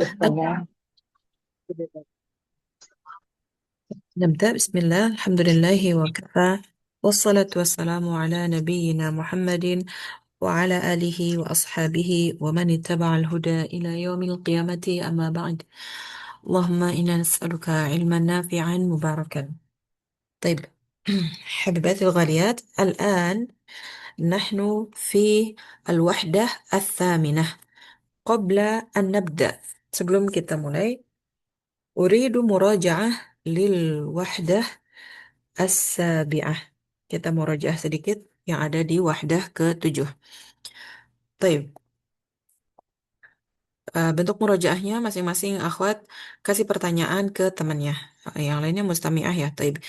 Biasanya. نبدأ بسم الله الحمد لله وكفى والصلاة والسلام على نبينا محمد وعلى آله وأصحابه ومن اتبع الهدى إلى يوم القيامة أما بعد اللهم إنا نسألك علما نافعا مباركا. طيب حبيباتي الغاليات، الآن نحن في الوحدة الثامنة. قبل أن نبدأ، sebelum kita mulai, أريد مراجعة للوحدة السابعة. Kita murajaah sedikit yang ada di wahdah ke-7. Taib. Bentuk murajaahnya masing-masing akhwat kasih pertanyaan ke temannya. Yang lainnya mustami'ah ya. Taib.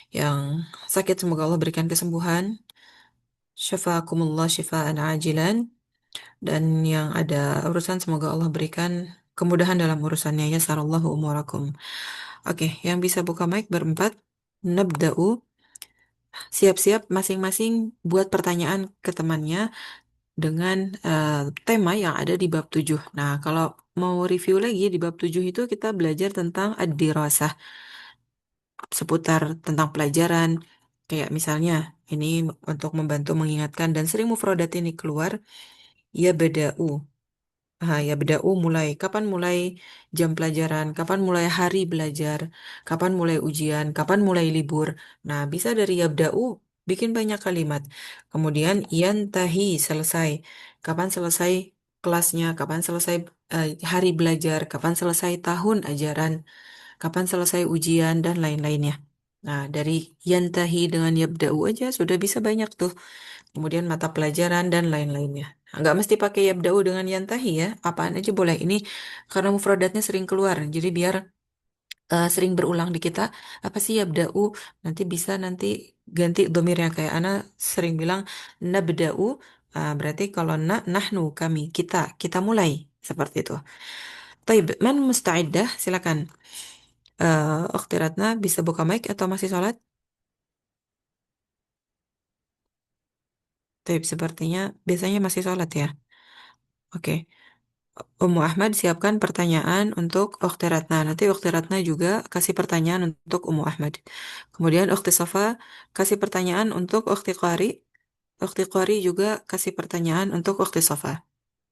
Yang sakit semoga Allah berikan kesembuhan. Syafaakumullah syifaan ajilan. Dan yang ada urusan semoga Allah berikan kemudahan dalam urusannya. Yasarallahu umurakum. Oke, yang bisa buka mic berempat. Nabda'u. Siap-siap masing-masing buat pertanyaan ke temannya dengan tema yang ada di bab 7. Nah, kalau mau review lagi di bab 7 itu kita belajar tentang ad-dirasah, seputar tentang pelajaran. Kayak misalnya, ini untuk membantu mengingatkan dan sering mufradat ini keluar, ya beda'u. Ya beda'u mulai. Kapan mulai jam pelajaran, kapan mulai hari belajar, kapan mulai ujian, kapan mulai libur. Nah, bisa dari yabda'u, bikin banyak kalimat. Kemudian yantahi, selesai. Kapan selesai kelasnya, kapan selesai hari belajar, kapan selesai tahun ajaran, kapan selesai ujian, dan lain-lainnya. Nah, dari yantahi dengan yabda'u aja sudah bisa banyak tuh. Kemudian mata pelajaran dan lain-lainnya. Nggak mesti pakai yabda'u dengan yantahi ya, apaan aja boleh. Ini karena mufradatnya sering keluar, jadi biar sering berulang di kita, apa sih yabda'u, nanti ganti domirnya kayak Ana sering bilang nabda'u, berarti kalau nahnu, kami, kita mulai, seperti itu. Taib, man musta'iddah, silakan. Ukhti Ratna bisa buka mic atau masih sholat? Taib, sepertinya biasanya masih sholat ya. Oke. Ummu Ahmad siapkan pertanyaan untuk Ukhti Ratna. Nanti Ukhti Ratna juga kasih pertanyaan untuk Ummu Ahmad. Kemudian Ukhti Safa kasih pertanyaan untuk Ukhti Qari. Ukhti Qari juga kasih pertanyaan untuk Ukhti Safa.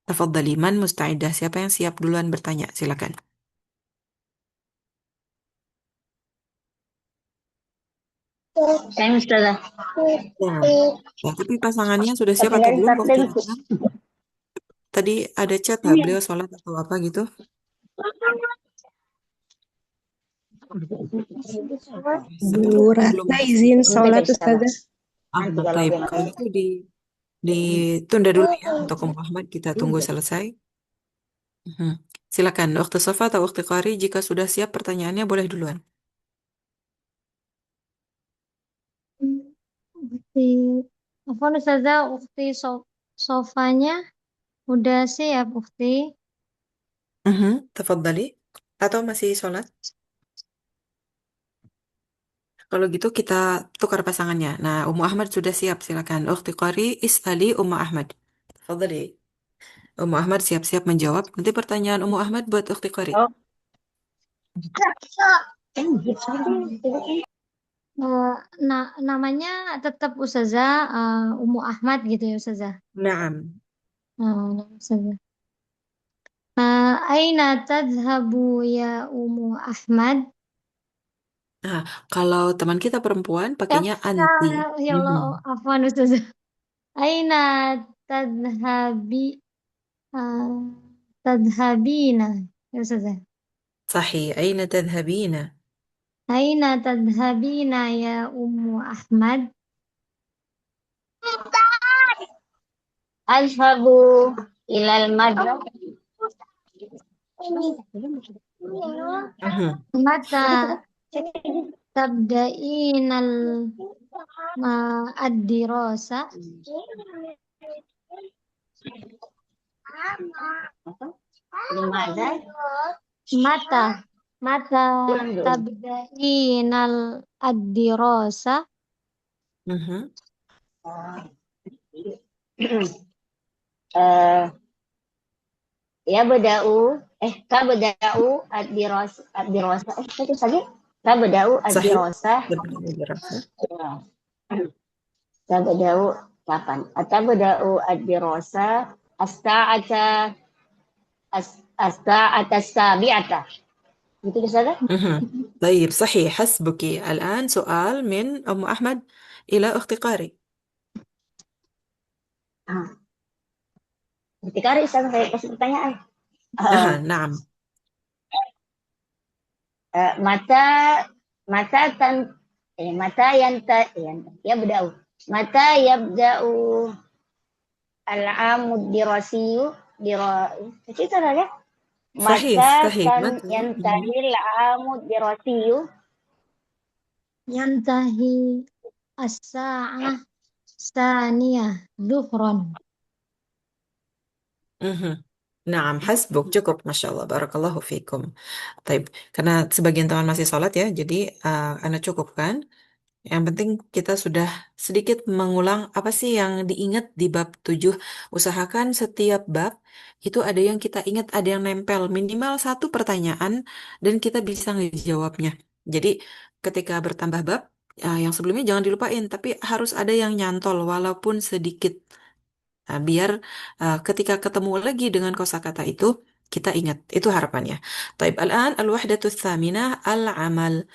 Tafadhali, man mustaidah. Siapa yang siap duluan bertanya? Silakan. Saya sudah. Ya. Ya, tapi pasangannya sudah siap Tapi atau nggak belum start Ukhti deh. Ratna? Tadi ada chat nggak beliau sholat atau apa gitu? Tapi Bu belum Ratna ada. izin Nanti sholat bisa lah. Ustazah. Taib. Kalau gitu ditunda dulu ya untuk Ummu Ahmad. Kita tunggu selesai. Mhm. Silakan, waktu Safa atau waktu Qari, jika sudah siap pertanyaannya boleh duluan. Ukti, apa Ustazah, sofanya udah siap, Ukti. Tafadhali. Atau masih sholat? Kalau gitu kita tukar pasangannya. Nah, Ummu Ahmad sudah siap, silakan. Waktu Qari, is'ali Ummu Ahmad. Tafadhali. Ummu Ahmad siap-siap menjawab. Nanti pertanyaan Ummu Ahmad buat Ukti Qari. Oh, Eh, namanya tetap Ustazah Ummu Ahmad gitu ya Ustazah. Naam. Ustazah. Aina tadhabu ya Ummu Ahmad? Nah, kalau teman kita perempuan Ya, pakainya ya, anti. ya Allah, Mhm. afwan Ustazah. Aina tadhabi uh, tadhabina ya Ustazah. Sahih. Aina tadhabina? Aina tadhabina ya Ummu Ahmad? azhabu ilal madrasah. Mhm. Mata tabda'inal ad-dirasa? Gimana? Mata mata Ulang dulu. tabda'inal ad-dirasa? Mhm. Eh, ya bedau tabda'u ad-dirasa. Itu tadi. Tabda'u Sahih. ad-dirasa. Tabda'u dirasa. Tabda'u kapan? Tabda'u ad-dirasa as-sa'ata as-sa'ata as-sabi'ata. Gitu Ustazah? طيب صحيح حسبك. الآن سؤال من أم أحمد إلى أخت قارئ. Ah, ketika hari Ustazah saya kasih pertanyaan. Eh, نعم. mata mata tan mata yabda'u mata yabda'u al-amud dirasiyu itu ya صحيح mata صحيح tan متى؟ yantahi al-amud dirasiyu Yantahi as-sa'ah saniyah duhron. Mhm. Naam, hasbuk cukup, masya Allah, barakallahu fiikum. Taib, karena sebagian teman masih sholat ya, jadi Anda cukupkan. Yang penting kita sudah sedikit mengulang apa sih yang diingat di bab 7. Usahakan setiap bab itu ada yang kita ingat, ada yang nempel, minimal satu pertanyaan dan kita bisa ngejawabnya. Jadi ketika bertambah bab, yang sebelumnya jangan dilupain, tapi harus ada yang nyantol walaupun sedikit. Nah, biar ketika ketemu lagi dengan kosakata itu, kita ingat. Itu harapannya. Taib, al-an al-wahdatu tsaminah al-amal.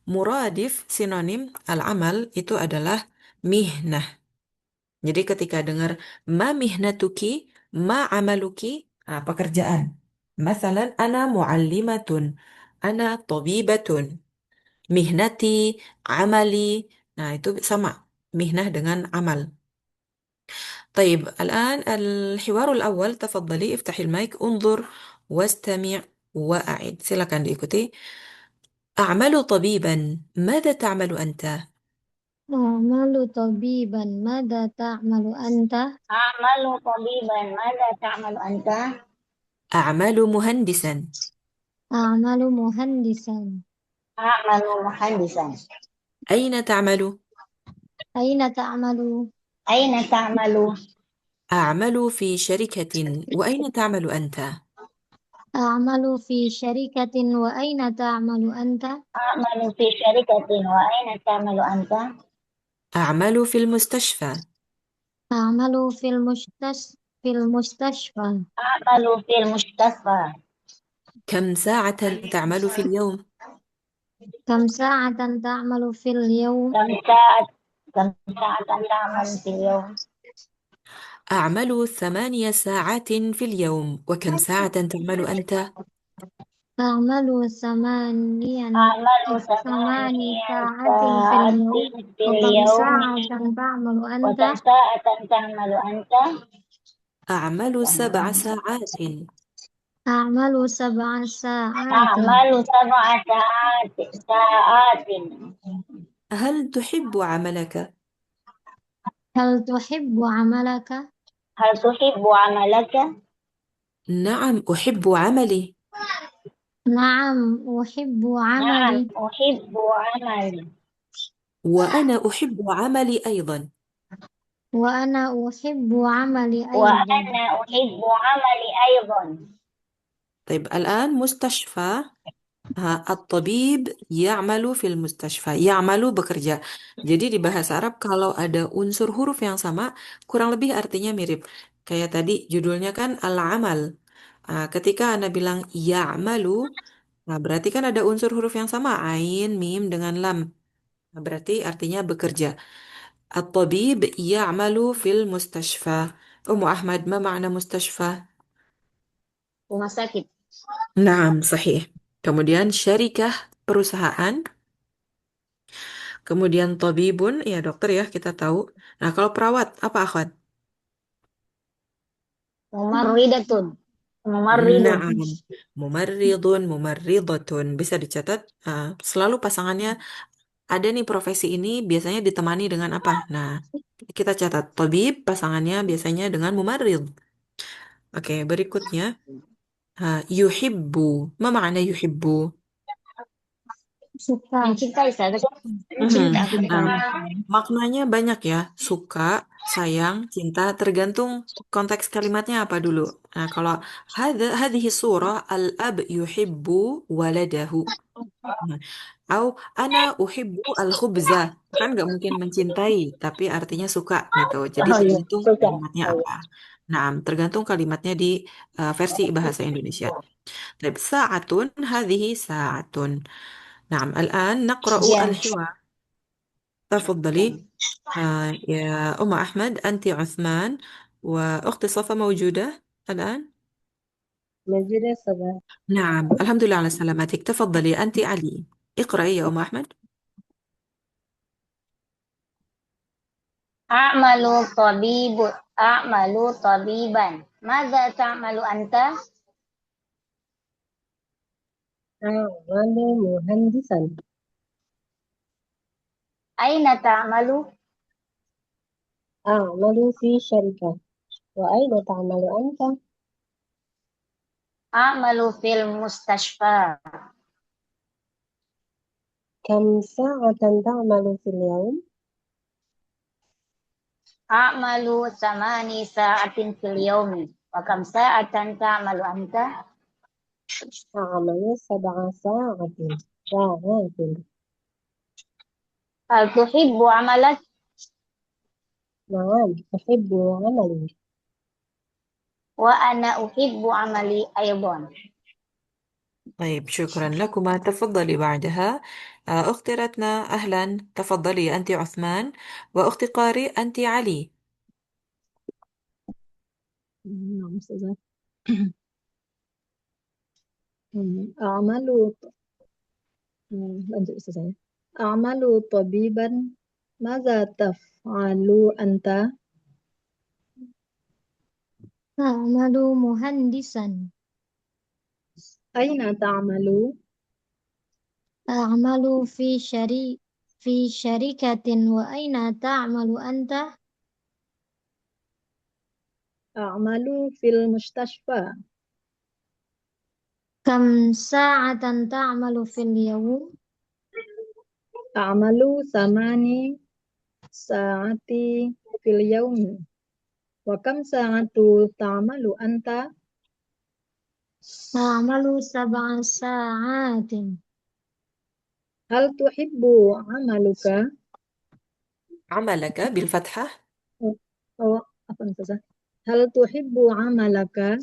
Muradif sinonim al-amal itu adalah mihnah. Jadi ketika dengar ma mihnatuki, ma amaluki, pekerjaan. Masalan, ana muallimatun, ana tabibatun, mihnati, amali. Nah, itu sama. Mihnah dengan amal. طيب الآن الحوار الأول تفضلي افتحي المايك انظر واستمع وأعد. silakan diikuti. أعمل طبيبا، ماذا تعمل أنت؟ A'malu tabiban mada ta'malu anta? amalu tabiban mada ta'malu anta أعمل مهندسا. A'malu muhandisan. amalu muhandisan أين تعمل؟ Aina ta'malu? aina ta'malu أعمل في شركة. وأين تعمل أنت؟ A'malu fi syarikatin wa aina ta'malu anta? amalu fi syarikatin wa aina ta'malu anta أعمل في المستشفى. A'malu fil mustashfa. amalu fil mustasfa كم ساعة تعمل في اليوم؟ Kam sa'atan ta'malu fil yawm? kam sa'at kam sa'atan ta'malu fil yawm أعمل 8 ساعات في اليوم. وكم ساعة تعمل أنت؟ A'malu samaniyan amalu samani samaniya sa'atin fil yawm. sa'atin Wa fil kam yawmi sa'atan ta'malu wa anta? kam sa'atan ta'malu anta أعمل 7 ساعات. A'malu sab'a sa'atin. a'malu sab'a sa'atin هل تحب عملك؟ Hal tuhibbu amalaka? hal tuhibbu amalaka نعم أحب عملي. Na'am, uhibbu na'am amali. uhibbu amali وأنا أحب عملي أيضا. Wa ana uhibbu amali wa aidan. ana uhibbu amali aydan طيب الآن مستشفى. الطبيب يعمل في المستشفى. يعمل bekerja. Jadi di bahasa Arab kalau ada unsur huruf yang sama, kurang lebih artinya mirip. Kayak tadi judulnya kan al-amal. Ketika Anda bilang ya'malu, nah berarti kan ada unsur huruf yang sama, ain, mim dengan lam. Nah, berarti artinya bekerja. At-tabib ya'malu fil mustashfa. Ummu Ahmad, ma makna mustashfa? rumah sakit Naam, sahih. Kemudian syarikah, perusahaan. Kemudian tabibun, ya dokter ya kita tahu. Nah kalau perawat, apa akhwat? mumarridatun mumarridun Naam, mumarridun, mumarridatun. Bisa dicatat, selalu pasangannya ada nih profesi ini biasanya ditemani dengan apa? Nah, kita catat. Tabib pasangannya biasanya dengan mumarrid. Oke, berikutnya. Yuhibbu. Ma makna yuhibbu? Suka. mencintai saya Mhm. cinta Nah, maknanya banyak ya. Suka, sayang, cinta, tergantung konteks kalimatnya apa dulu. Nah, kalau hadhihi surah al-ab yuhibbu waladahu. Nah, Au ana uhibbu al-khubza. Kan nggak mungkin mencintai, tapi artinya suka gitu. Jadi Oh iya, tergantung suka. kalimatnya Oh iya. apa. Nah, tergantung kalimatnya di versi bahasa Indonesia. طيب ساعة هذه ساعة نعم الآن نقرأ Jam. الحوار تفضلي يا أم أحمد أنت عثمان وأختي صفا موجودة الآن موجودة صباح. نعم الحمد لله على سلامتك تفضلي أنت علي اقرأي يا أم أحمد A'malu tabiban. Mada ta'malu anta? أعمل مهندسا. Aina ta'malu? أعمل في شركة. وأين تعمل أنت؟ A'malu fil mustashfa. كم ساعة تعمل في اليوم؟ A'malu samani sa'atin fil yawmi. Wa kam sa'atan ta'malu anta? أعمل 7 ساعات. Hal tuhibbu amalak? نعم أحب عملي. Wa ana uhibbu amali aydan. طيب شكرا لكما تفضلي بعدها أختي رتنا أهلا تفضلي أنت عثمان وأختي قاري أنت علي نعم أستاذة. أعمل lanjut Ustazah ya. أعمل طبيبا. ماذا تفعل أنت؟ أعمل مهندسا. أين تعمل؟ أعمل في شركة. وأين تعمل أنت؟ أعمل في المستشفى. كم ساعة تعمل في اليوم؟ أعمل 8 ساعات في اليوم. وكم ساعة تعمل أنت؟ أعمل 7 ساعات. هل تحب عملك؟ عملك بالفتحة أو عفوا أستاذة. هل تحب عملك؟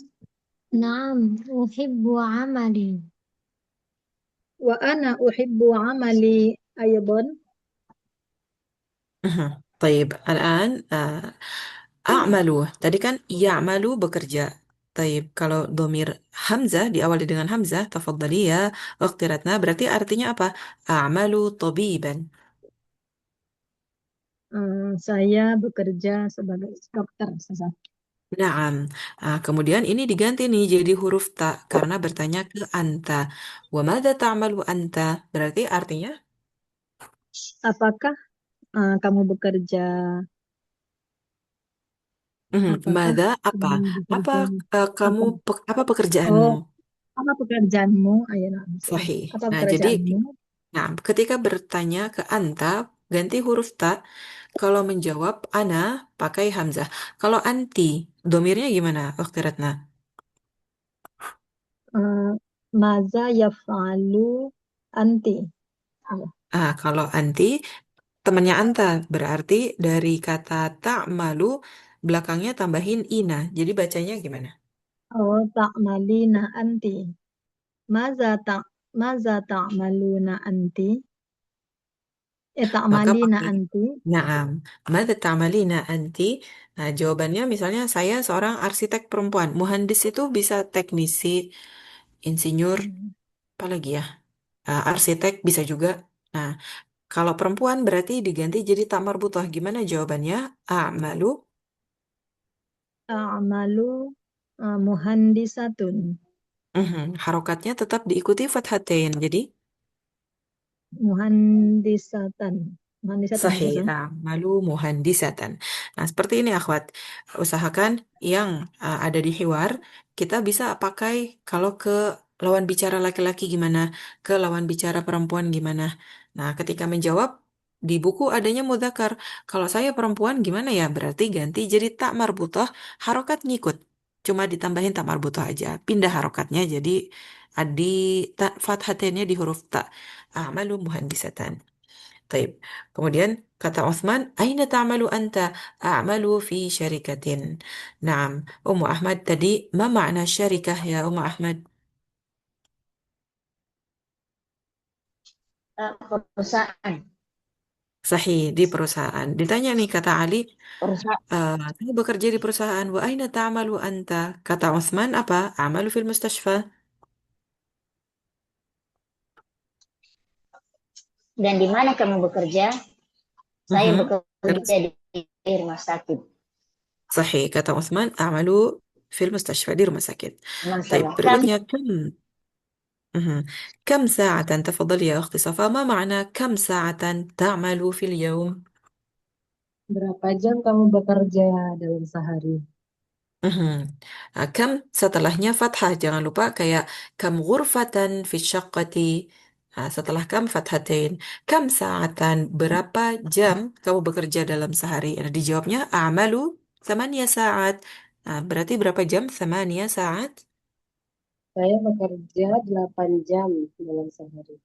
نعم أحب عملي. وأنا أحب عملي أيضا. طيب الآن أعمل tadi kan يعمل bekerja طيب kalau domir Hamzah diawali dengan Hamzah تفضلي ya أختي رتنا berarti artinya apa أعمل طبيبا Saya bekerja sebagai dokter, Ustazah. Naam. Kemudian ini diganti nih jadi huruf ta karena bertanya ke anta. Wa madza ta'malu anta? Berarti artinya Apakah kamu bekerja? Apakah madza apa? kamu Apa bekerja? kamu Apa? apa pekerjaanmu? Oh, apa pekerjaanmu? Ayo, nah, Ustazah. Sahih. Apa Nah, jadi pekerjaanmu? nah, ketika bertanya ke anta ganti huruf ta. Kalau menjawab ana pakai hamzah. Kalau anti domirnya gimana? Ukhti Ratna? Uh, Maza yaf'alu anti. Ayo. Kalau anti temannya anta berarti dari kata tak malu belakangnya tambahin ina. Jadi bacanya gimana? Oh, ta'malina anti. Maza ta' Maza ta'maluna anti. Maka Ta'malina pakai anti. Naam. Mada ta'malina anti? Nah, jawabannya misalnya saya seorang arsitek perempuan. Muhandis itu bisa teknisi, insinyur, Hmm. apalagi ya? Arsitek bisa juga. Nah, kalau perempuan berarti diganti jadi tak marbutah. Gimana jawabannya? A'malu. A'malu muhandisatun. Harokatnya tetap diikuti fathatain. Jadi Muhandisatan. Muhandisatan ya, sahih, Ustazah. malu muhandisatan. Nah, seperti ini akhwat. Usahakan yang ada di hiwar, kita bisa pakai kalau ke lawan bicara laki-laki gimana, ke lawan bicara perempuan gimana. Nah, ketika menjawab, di buku adanya mudzakkar. Kalau saya perempuan gimana ya? Berarti ganti jadi tak marbutah, harokat ngikut. Cuma ditambahin tak marbutah aja. Pindah harokatnya jadi di tak fathatennya di huruf tak. A'malu muhandisatan. Taib. Kemudian kata Uthman, Aina ta'malu anta? A'malu fi syarikatin. Naam. Ummu Ahmad tadi, ma makna syarikah ya Ummu Ahmad? Perusahaan. Sahih, di perusahaan. Ditanya nih kata Ali, Perusahaan. saya bekerja di perusahaan. Wa aina ta'malu anta? Kata Uthman apa? A'malu fil mustashfa. Dan di mana kamu bekerja? Saya Mhm. Terus, bekerja di rumah sakit. sahih, kata Uthman, a'malu fil mustashfa, di rumah sakit. Imam Taib, Salah. berikutnya, مهم. كم ساعة تفضلي يا أختي صفا ما معنى كم ساعة تعمل في اليوم؟ Berapa jam kamu bekerja dalam sehari? مهم. كم setelahnya fathah jangan lupa kayak كم غرفة في الشقة. Setelah kam fathatain kam saatan berapa jam kamu bekerja dalam sehari. Nah, dijawabnya a'malu 8 saat. Berarti berapa jam? 8 saat. Saya bekerja 8 jam dalam sehari.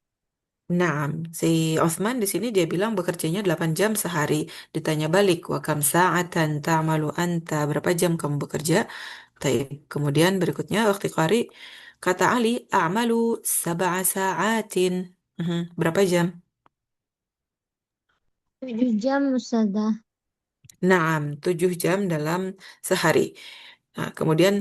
Nah, si Osman di sini dia bilang bekerjanya 8 jam sehari. Ditanya balik, wa kam sa'atan ta'malu anta? Berapa jam kamu bekerja? Taib. Kemudian berikutnya, waktu qari, kata Ali, a'malu 7 sa'atin. Berapa jam? 7 jam Ustazah. Naam, 7 jam dalam sehari. Nah, kemudian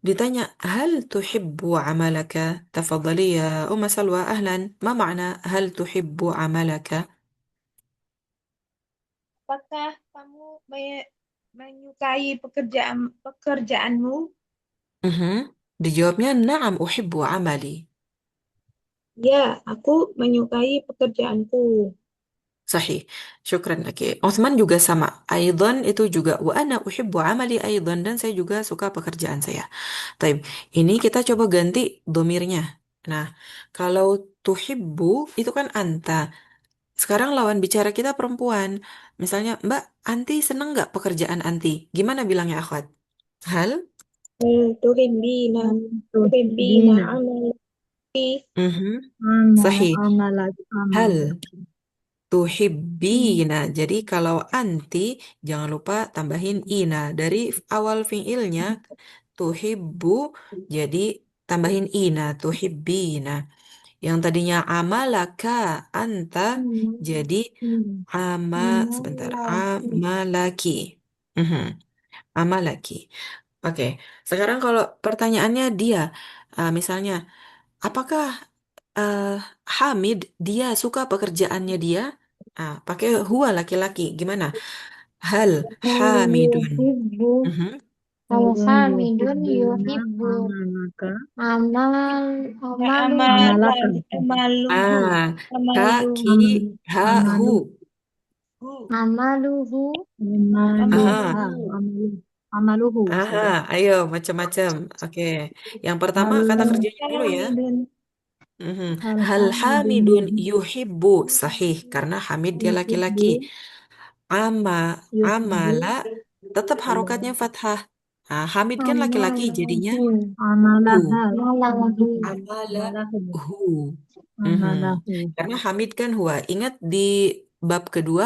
ditanya, hal tuhibbu amalaka? Tafadhali ya Umma Salwa, ahlan. Ma makna hal tuhibbu amalaka? Apakah kamu menyukai pekerjaanmu? Mhm. Dijawabnya, na'am uhibbu amali. Ya, aku menyukai pekerjaanku. Sahih. Syukran lagi. Uthman juga sama. Aidan itu juga. Wa ana uhibbu amali aidan. Dan saya juga suka pekerjaan saya. Taib. Ini kita coba ganti domirnya. Nah, kalau tuhibbu itu kan anta. Sekarang lawan bicara kita perempuan. Misalnya, Mbak, Anti seneng nggak pekerjaan Anti? Gimana bilangnya akhwat? Hal? Tuhibbina, tuhibbina Bina, amalki. Mhm. amal, Sahih. amalat, Hal? amalaki. Tuhibbina. Jadi kalau anti jangan lupa tambahin ina. Dari awal fiilnya tuhibbu jadi tambahin ina tuhibbina. Yang tadinya amalaka anta jadi ama sebentar amalaki. Mhm, amalaki. Oke. Sekarang kalau pertanyaannya dia misalnya apakah eh, Hamid dia suka pekerjaannya dia? Pakai huwa laki-laki. Gimana? Hal Hal Hamidun. yuhibbu. Mhm. Hal Hal hamidun yuhibbuna yuhibbu. amalaka, Amal. Ya, Amaluhu. amalaka. amaluhu, Ah, Kaki amaluhu, ha hu. Amalu, Amaluhu. amaluha, Aha. amaluhu. amaluhu Aha, saja. ayo macam-macam. Oke. Yang pertama Hal kata kerjanya dulu ya. Hamidun, Mhm. hal Hal hamidun Hamidun yuhibbu, yuhibbu. Sahih, karena Hamid dia laki-laki. yuhibbu, Ama, yuhibbu, amala, tetap harokatnya fathah. Hamid kan laki-laki, jadinya Amalahu. hu. amalaha, Amalahu. Amala amalahu, hu. Mhm. amalahu. Karena Hamid kan huwa. Ingat di bab kedua,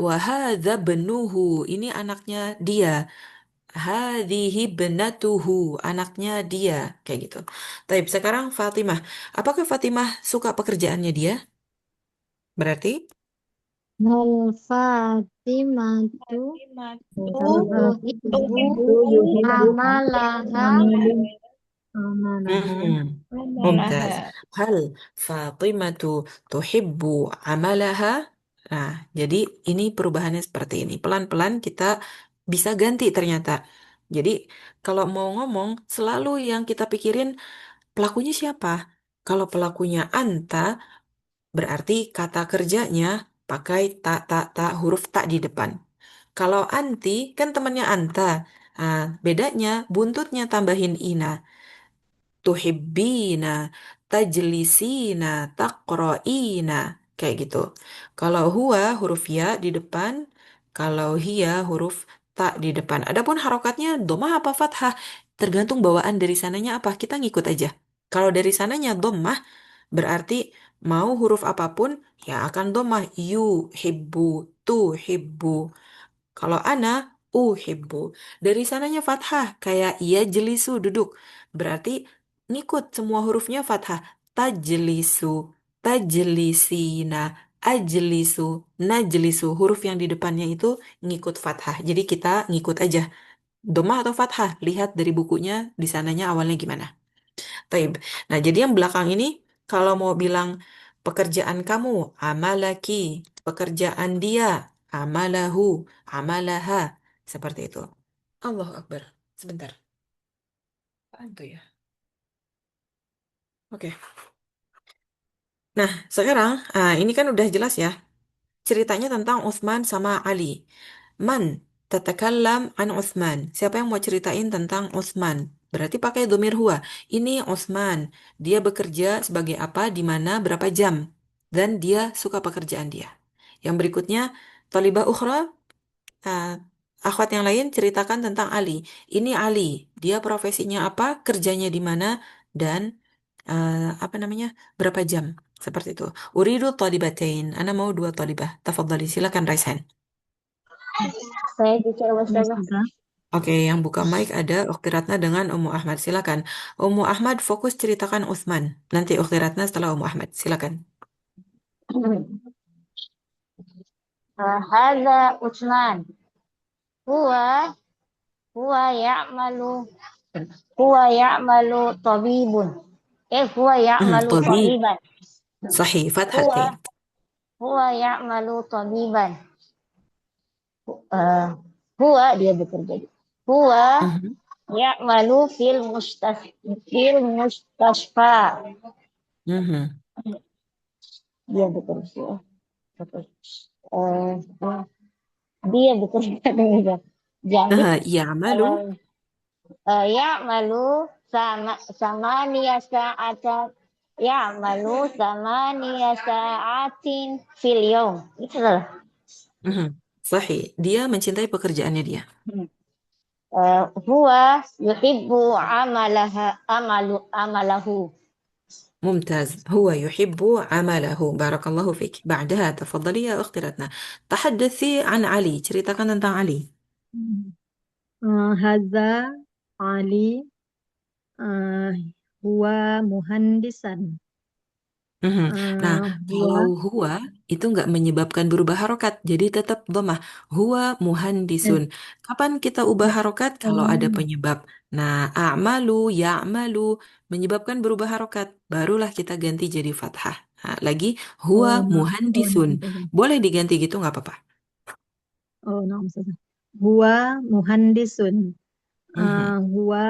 wahada benuhu. Ini anaknya dia. Hadhihi benatuhu. Anaknya dia. Kayak gitu. Tapi sekarang Fatimah. Apakah Fatimah suka pekerjaannya dia? Berarti? Hal Fatimatu Fatimatu, Hal yuhibbu tuhibbu, fatimatu yuhibbu amalaha. amalu, amalaha. Hmm, mumtaz. amalaha. Hal Fatimatu tuhibbu amalaha? Nah, jadi ini perubahannya seperti ini. Pelan-pelan kita bisa ganti ternyata. Jadi kalau mau ngomong, selalu yang kita pikirin pelakunya siapa? Kalau pelakunya anta, berarti kata kerjanya pakai tak huruf tak di depan. Kalau anti kan temannya anta. Bedanya buntutnya tambahin ina. Tuhibbina, tajlisina, taqra'ina. Kayak gitu. Kalau huwa huruf ya di depan, kalau hiya huruf ta di depan. Adapun harokatnya domah apa fathah, tergantung bawaan dari sananya apa. Kita ngikut aja. Kalau dari sananya domah, berarti mau huruf apapun ya akan domah. Yu, hibbu, tu, hibbu. Kalau ana, uhibbu. Dari sananya fathah, kayak ia jelisu, duduk. Berarti ngikut semua hurufnya fathah. Tajlisu, tajlisina, ajlisu, najlisu. Huruf yang di depannya itu ngikut fathah. Jadi kita ngikut aja. Domah atau fathah, lihat dari bukunya di sananya awalnya gimana. Taib. Nah, jadi yang belakang ini kalau mau bilang pekerjaan kamu, amalaki, pekerjaan dia, amalahu, amalaha, seperti itu. Allahu Akbar. Sebentar. Apaan tuh ya? Oke. Nah, sekarang ini kan udah jelas ya. Ceritanya tentang Utsman sama Ali. Man tatakallam an Utsman. Siapa yang mau ceritain tentang Utsman? Berarti pakai domir huwa. Ini Utsman. Dia bekerja sebagai apa, di mana, berapa jam. Dan dia suka pekerjaan dia. Yang berikutnya, Talibah Ukhra. ah, Akhwat yang lain ceritakan tentang Ali. Ini Ali. Dia profesinya apa, kerjanya di mana, dan apa namanya, berapa jam. Seperti itu. Uridu talibatain. Ana mau dua talibah. Tafadhali, silakan raise hand. Saya bicara Ya, Ustazah. Ustazah. Oke, yang buka mic ada Ukhti Ratna dengan Ummu Ahmad. Silakan. Ummu Ahmad fokus ceritakan Utsman. Nanti Ukhti Ratna setelah Ummu Ahmad. Silakan. Hadza Utsman. Huwa huwa ya'malu huwa ya'malu tabibun. Huwa ya'malu طبيب. tabiban. صحيح. Huwa فتحتين. huwa ya'malu tabiban. Eh, Huwa dia bekerja. Huwa Mhm. ya'malu fil mustasfa. Mhm. Dia bekerja. Eh, dia bekerja dengan jadi يعمل. ya'malu samaniya sa'atan ya'malu samaniya sa'atin fil yawm. Itu lah. Mhm. صحيح. Dia mencintai pekerjaannya dia. Huwa yuhibbu amalahu. ممتاز. هو يحب عمله. بارك الله فيك. بعدها تفضلي يا أختي رتنا. تحدثي عن علي. ceritakan tentang Ali. Haza Ali uh, huwa muhandisan. Mhm. Nah, Huwa kalau huwa itu nggak menyebabkan berubah harokat, jadi tetap domah. Huwa eh, muhandisun. Kapan kita ubah eh, harokat? Kalau ada penyebab. Nah, a'malu, ya'malu menyebabkan berubah harokat, barulah kita ganti jadi fathah. Nah, lagi huwa oh, muhandisun. nah, Boleh diganti gitu nggak apa-apa. nah, Ustazah. Huwa muhandisun. Mhm. Huwa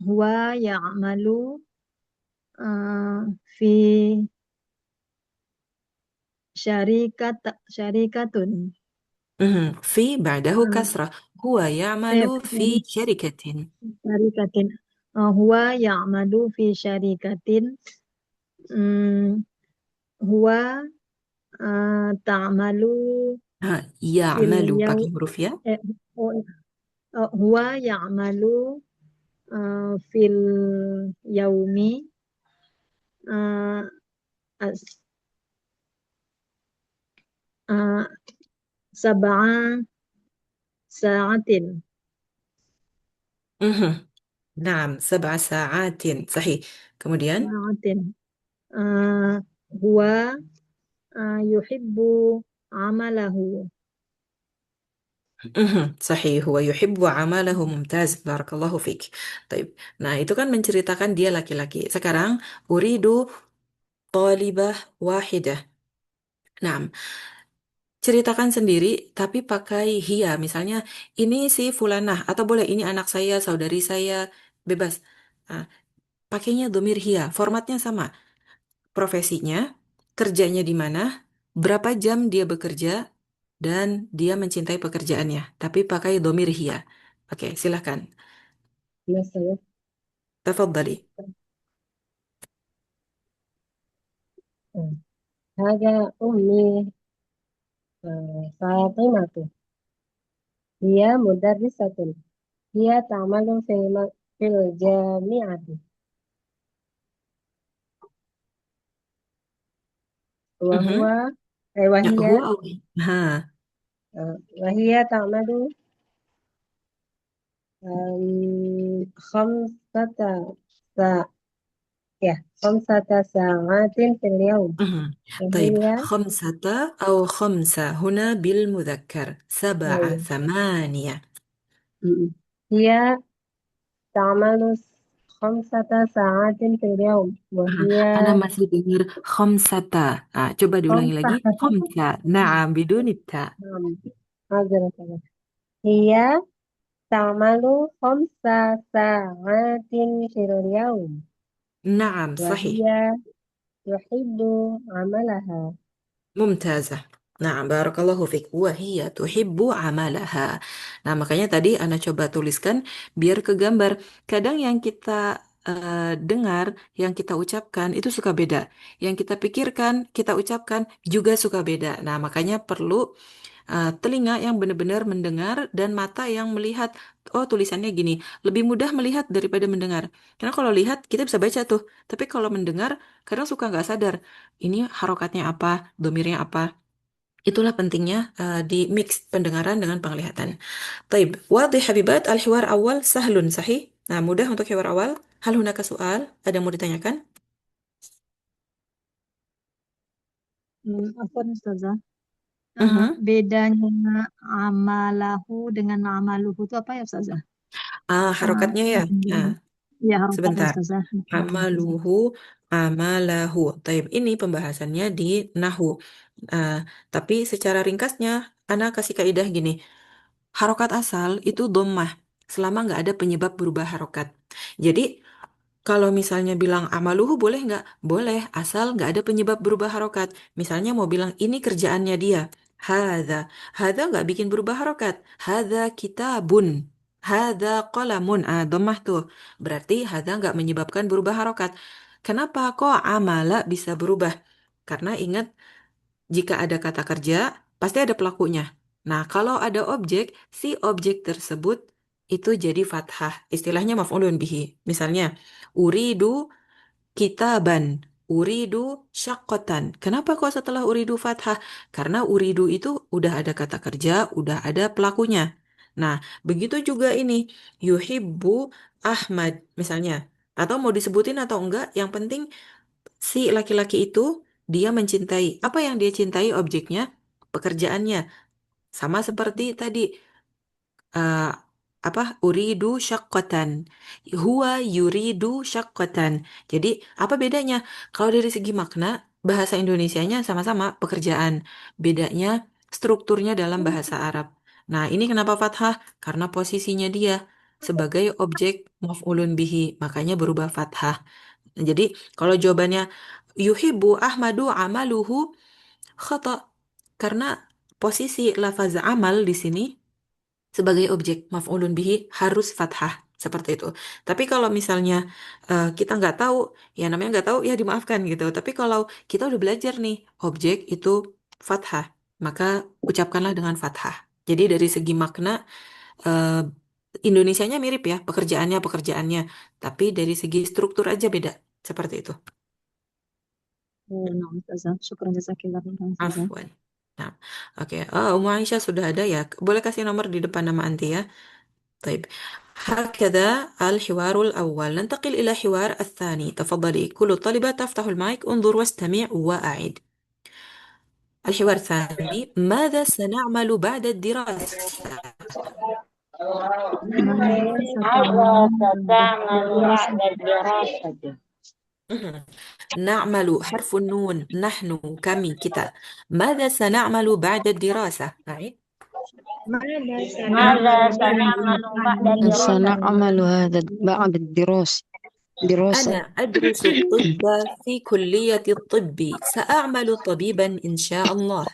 huwa ya'malu fi syarikatun. Mhm. Fi ba'dahu Uh, kasrah. Huwa ya'malu fi Sorry, syarikatin. syarikatin. Huwa ya'malu fi syarikatin. Hmm, huwa ta'malu Nah, fil ya'malu yaw pakai huruf ya. eh, oh, huwa ya'malu fil yaumi uh, as- uh, sab'a sa'atin. Mhm. Naam, 7 sa'atin. Sahih. Kemudian, Sa'atin. Uh, huwa yuhibbu amalahu. sahih. Huwa yuhibbu amalahu mumtaz. Barakallahu fiik. Taib. Nah, itu kan menceritakan dia laki-laki. Sekarang, uridu talibah wahidah. Nah, ceritakan sendiri, tapi pakai hiya. Misalnya, ini si fulanah, atau boleh ini anak saya, saudari saya, bebas. Nah, pakainya domir hiya. Formatnya sama. Profesinya, kerjanya di mana, berapa jam dia bekerja, dan dia mencintai pekerjaannya. Tapi pakai domir hiya. Oke, silahkan. Jelas saya. Tafadhali. هذا أمي فاطمة هي مدرسة هي تعمل في الجامعة وهو Mhm. Ya, وهي هو أو هي. ها. وهي تعمل خمسة ساعات 5 ساعات في اليوم Mhm. طيب وهي 5 أو 5 هنا بالمذكر 7 أيوة. 8 هي تعمل 5 ساعات في اليوم وهي أنا masih dengar khamsata. Coba diulangi lagi. 5. Naam, bidun ta. معذرة هي تعمل 5 ساعات في اليوم Naam, وهي sahih. تحب عملها Mumtazah. Nah, barakallahu fiik. Wahia tuhibbu amalaha. Nah, makanya tadi Ana coba tuliskan biar kegambar. Kadang yang kita dengar, yang kita ucapkan itu suka beda. Yang kita pikirkan, kita ucapkan juga suka beda. Nah, makanya perlu telinga yang benar-benar mendengar dan mata yang melihat. Oh, tulisannya gini. Lebih mudah melihat daripada mendengar. Karena kalau lihat, kita bisa baca tuh. Tapi kalau mendengar, kadang suka nggak sadar. Ini harokatnya apa, domirnya apa. Itulah pentingnya di mix pendengaran dengan penglihatan. Taib, wadih habibat al-hiwar awal sahlun sahih. Nah, mudah untuk hiwar awal. Hal hunaka soal? Ada yang mau ditanyakan? Afwan Ustazah. Mhm. Bedanya amalahu dengan amaluhu itu apa ya Ustazah? Harokatnya ya. Nah, Ya harokatnya sebentar. Ustazah. Amaluhu, amalahu. Taib, ini pembahasannya di nahu. Uh, tapi secara ringkasnya, Ana kasih kaidah gini. Harokat asal itu dhammah selama nggak ada penyebab berubah harokat. Jadi kalau misalnya bilang amaluhu boleh nggak? Boleh, asal nggak ada penyebab berubah harokat. Misalnya mau bilang ini kerjaannya dia. Hadza. Hadza nggak bikin berubah harokat. Hadza kitabun. Hadza qalamun. Dhammah tuh. Berarti hadza nggak menyebabkan berubah harokat. Kenapa kok amala bisa berubah? Karena ingat jika ada kata kerja, pasti ada pelakunya. Nah, kalau ada objek, si objek tersebut itu jadi fathah. Istilahnya maf'ulun bihi. Misalnya, uridu kitaban, uridu syaqqatan. Kenapa kok setelah uridu fathah? Karena uridu itu udah ada kata kerja, udah ada pelakunya. Nah, begitu juga ini, yuhibbu Ahmad, misalnya. Atau mau disebutin atau enggak, yang penting si laki-laki itu dia mencintai. Apa yang dia cintai objeknya? Pekerjaannya. Sama seperti tadi eh, apa uridu syaqqatan. Huwa yuridu syaqqatan. Jadi apa bedanya? Kalau dari segi makna bahasa Indonesianya sama-sama pekerjaan. Bedanya strukturnya dalam bahasa Arab. Nah, ini kenapa fathah? Karena posisinya dia sebagai objek maf'ulun bihi, makanya berubah fathah. Jadi, kalau jawabannya yuhibbu Ahmadu amaluhu khata karena posisi lafaz amal di sini sebagai objek maf'ulun bihi harus fathah seperti itu. Tapi kalau misalnya kita nggak tahu, ya namanya nggak tahu ya dimaafkan gitu. Tapi kalau kita udah belajar nih objek itu fathah, maka ucapkanlah dengan fathah. Jadi dari segi makna eh, Indonesianya mirip ya pekerjaannya, tapi dari segi struktur aja beda seperti itu. Nah Ustazah. Syukran jazakillah khairan Ustazah. Afwan. Nah, oke. Umu Aisyah sudah ada ya. Boleh kasih nomor di depan nama anti ya. طيب هكذا الحوار الأول ننتقل إلى حوار الثاني تفضلي كل الطلبة تفتح المايك انظر واستمع وأعد الحوار الثاني ماذا سنعمل بعد الدراسة ماذا ستعمل بعد الدراسة؟ نعمل حرف النون نحن كمي كتا ماذا سنعمل بعد الدراسة أعيد ماذا سنعمل بعد الدراسة؟ سنعمل هذا بعد دراسة أنا أدرس الطب في كلية الطب سأعمل طبيبا إن شاء الله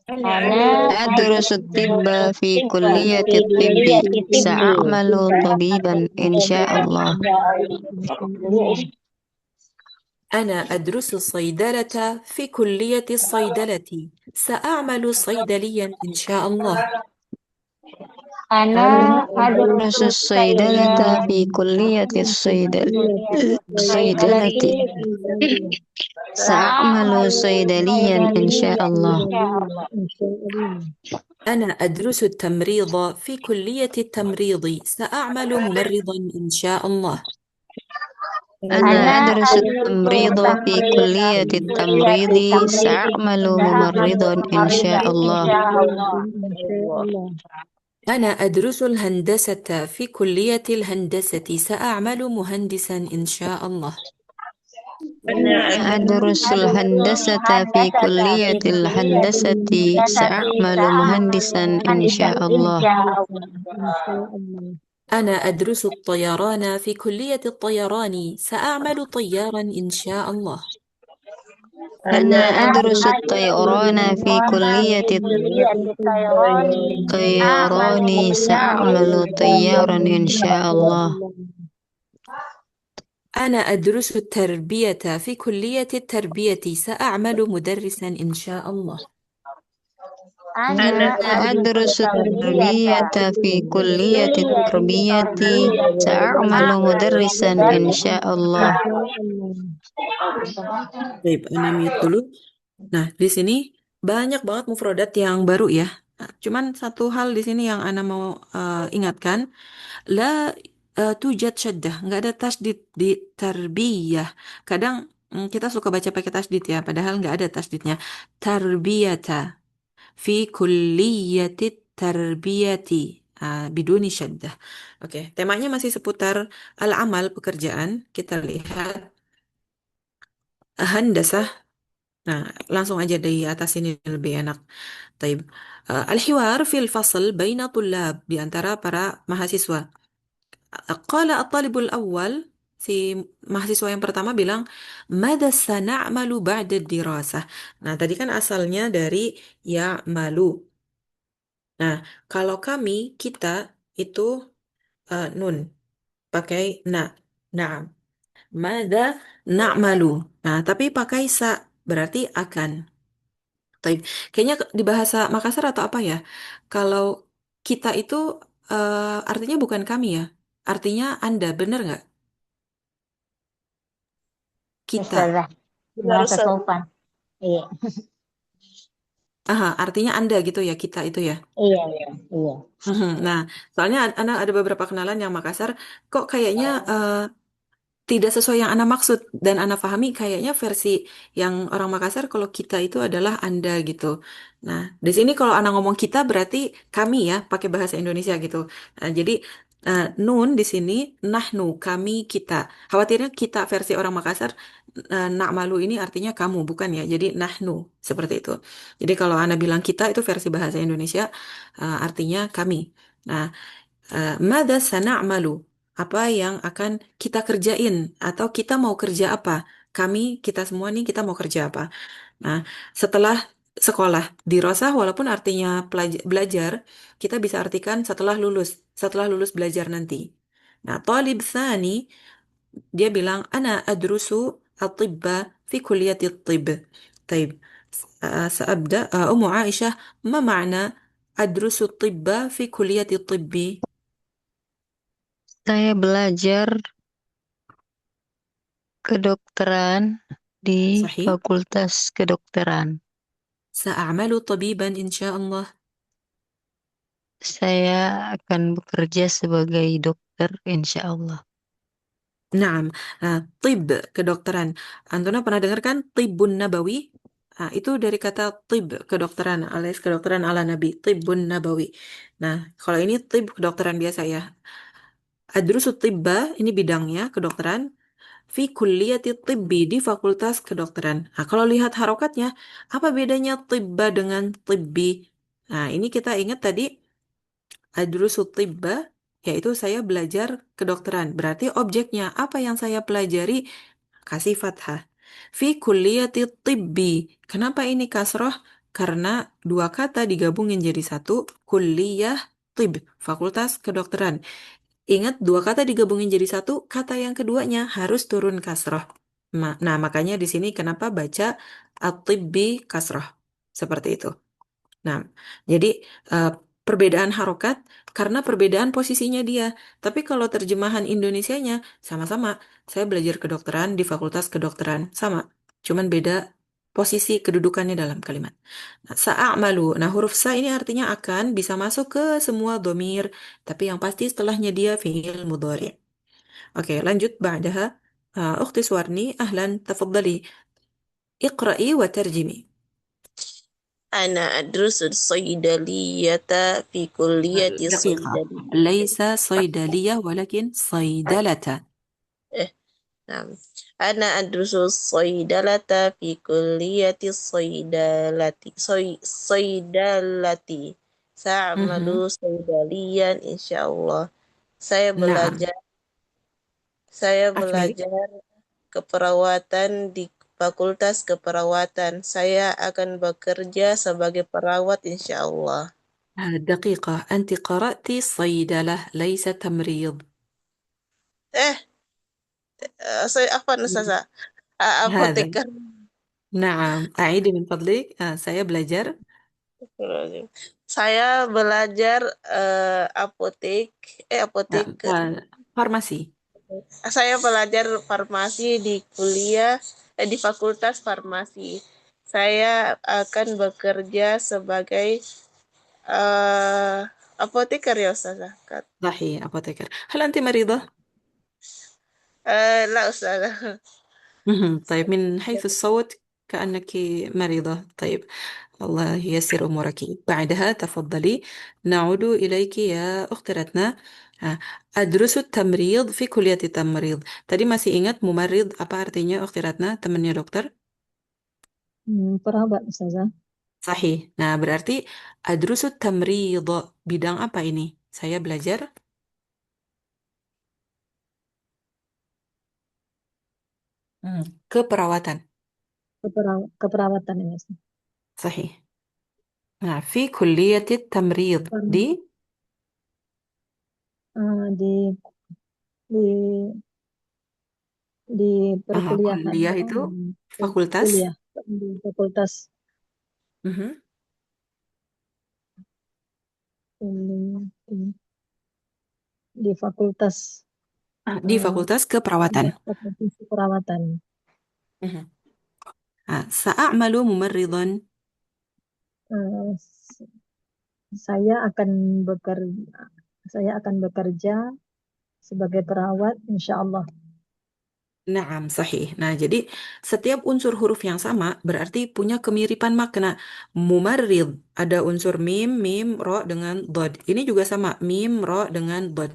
أنا أدرس الطب في كلية في كلية الطب الطب سأعمل طبيبا إن شاء الله أنا أدرس الصيدلة في كلية الصيدلة. سأعمل صيدليا إن شاء الله. Ana أدرس adrusu الصيدلة sayyidah في كلية الصيدلة sayyidati سأعمل صيدليا إن شاء الله. insyaallah. أنا أدرس التمريض في كلية التمريض. سأعمل ممرضا إن شاء الله. أنا Ana أدرس adrusu التمريض في tamrid كلية fi التمريض. kulliyati سأعمل tamrid ممرضا إن شاء maridan الله. insyaallah. أنا أدرس الهندسة في كلية الهندسة. سأعمل مهندسا إن شاء الله. أنا أدرس الهندسة في كلية الهندسة. سأعمل مهندسا إن شاء الله. أنا أدرس الطيران في كلية الطيران. سأعمل طيارا إن شاء الله. أنا أدرس الطيران في كلية الطيران. سأعمل طيارا إن شاء الله. أنا أدرس التربية في كلية التربية. سأعمل مدرسا إن شاء الله. Ana أدرس التربية في كلية التربية. سأعمل مدرسا إن شاء الله. Baik, Ana mute dulu. Nah, di sini banyak banget mufrodat yang baru ya. Nah, cuman satu hal di sini yang Ana mau ingatkan, la tujad syaddah, nggak ada tasdid di tarbiyah. Kadang kita suka baca pakai tasdid ya, padahal nggak ada tasdidnya. Tarbiyata fi kulliyati tarbiyati. Biduni syaddah. Oke, temanya masih seputar al-amal, pekerjaan. Kita lihat handasah. Nah, langsung aja dari atas ini lebih enak. Taib. Al-hiwar fil fasl baina tullab, di antara para mahasiswa. Qala at-talibul awal, si mahasiswa yang pertama bilang, "Mada sana'malu ba'da dirasah." Nah, tadi kan asalnya dari ya'malu. Nah, kalau kami, kita itu nun, pakai na. Nah, mada na'malu. Nah, tapi pakai sa, berarti akan. Taib. Kayaknya di bahasa Makassar atau apa ya? Kalau kita itu artinya bukan kami ya. Artinya Anda, bener nggak? Kita. Ustazah merasa sopan. Iya. Aha, artinya Anda gitu ya, kita itu ya. Iya, iya, iya. Nah, soalnya Anda ada beberapa kenalan yang Makassar, kok kayaknya tidak sesuai yang Anda maksud dan Anda pahami kayaknya versi yang orang Makassar kalau kita itu adalah Anda gitu. Nah, di sini kalau Anda ngomong kita berarti kami ya, pakai bahasa Indonesia gitu. Nah, jadi nun di sini nahnu, kami, kita. Khawatirnya kita versi orang Makassar nak malu ini artinya kamu, bukan ya. Jadi nahnu seperti itu. Jadi kalau Anda bilang kita itu versi bahasa Indonesia artinya kami. Nah, mada sana'malu? Apa yang akan kita kerjain atau kita mau kerja apa? Kami, kita semua nih kita mau kerja apa? Nah, setelah sekolah, dirasah walaupun artinya belajar, kita bisa artikan setelah lulus belajar nanti. Nah, talib tsani dia bilang ana adrusu at-tibba fi kulliyati at-tibb. Taib. سأبدأ أم عائشة ما معنى أدرس الطب في كلية الطب؟ Saya belajar kedokteran di صحيح. Fakultas Kedokteran. سأعمل طبيبا إن شاء الله. Saya akan bekerja sebagai dokter, insya Allah. Naam. Tib, kedokteran. Antuna pernah dengar kan tibbun nabawi? Itu dari kata tib, kedokteran, alias kedokteran ala Nabi, tibbun nabawi. Nah, kalau ini tib, kedokteran biasa ya. Adrusu tibba, ini bidangnya, kedokteran. Fi kulliyati tibbi, di fakultas kedokteran. Nah, kalau lihat harokatnya, apa bedanya tibba dengan tibbi? Nah, ini kita ingat tadi, adrusu tibba, yaitu saya belajar kedokteran. Berarti objeknya, apa yang saya pelajari? Kasih fathah. Fi kulliyati tibbi. Kenapa ini kasroh? Karena dua kata digabungin jadi satu. Kulliyah tib. Fakultas kedokteran. Ingat, dua kata digabungin jadi satu. Kata yang keduanya harus turun kasroh. Nah, makanya di sini kenapa baca at-tibbi kasrah seperti itu. Nah, jadi eh, perbedaan harokat karena perbedaan posisinya dia. Tapi kalau terjemahan Indonesianya sama-sama. Saya belajar kedokteran di Fakultas Kedokteran sama, cuman beda posisi kedudukannya dalam kalimat. Nah, sa'amalu. Nah, huruf sa ini artinya akan bisa masuk ke semua domir, tapi yang pasti setelahnya dia fi'il mudhari. Oke, lanjut ba'daha. Ukhti Suwarni, ahlan, tafadhali. Iqra'i wa tarjimi. أنا أدرس الصيدلية في كلية دقيقة، الصيدلية. ليس صيدلية ولكن صيدلة. نعم. أنا أدرس الصيدلة في كلية صيدلة. سأعمل Mhm. صيدليا إن شاء الله. Saya نعم، أكملي. belajar keperawatan di Fakultas Keperawatan. Saya akan bekerja sebagai perawat insya Allah. دقيقة، أنت قرأت صيدلة ليس تمريض. Eh, saya apa Nusasa? هذا Apoteker. نعم، أعيدي من فضلك. saya belajar Saya belajar apoteker. farmasi. Saya belajar farmasi di di Fakultas Farmasi. Saya akan bekerja sebagai apoteker ya Ustazah. صحيح، أبوتيكر. هل أنت مريضة؟ لا Ustazah. طيب، من حيث الصوت كأنك مريضة. طيب، الله ييسر أمورك. بعدها تفضلي، نعود إليك يا أخت رتنا. أدرس التمريض في كلية التمريض. Tadi masih ingat mumarid apa artinya, Ukhti Ratna, temannya dokter? Perawat Ustazah. Sahih. Nah, berarti أدرس التمريض. Bidang apa ini? Saya belajar keperawatan. Keperawatan ya Ustazah. Sahih. Nah, في كلية التمريض di di di di perkuliahan kuliah itu fakultas. kuliah di fakultas Mhm. di, di fakultas Di eh, fakultas keperawatan. fakultas keperawatan. Mhm. سأعمل ممرضا. Eh, saya akan bekerja sebagai perawat insya Allah. Naam, sahih. Nah, jadi setiap unsur huruf yang sama berarti punya kemiripan makna. Mumarrid, ada unsur mim, mim, ro dengan dod. Ini juga sama, mim, ro dengan dod.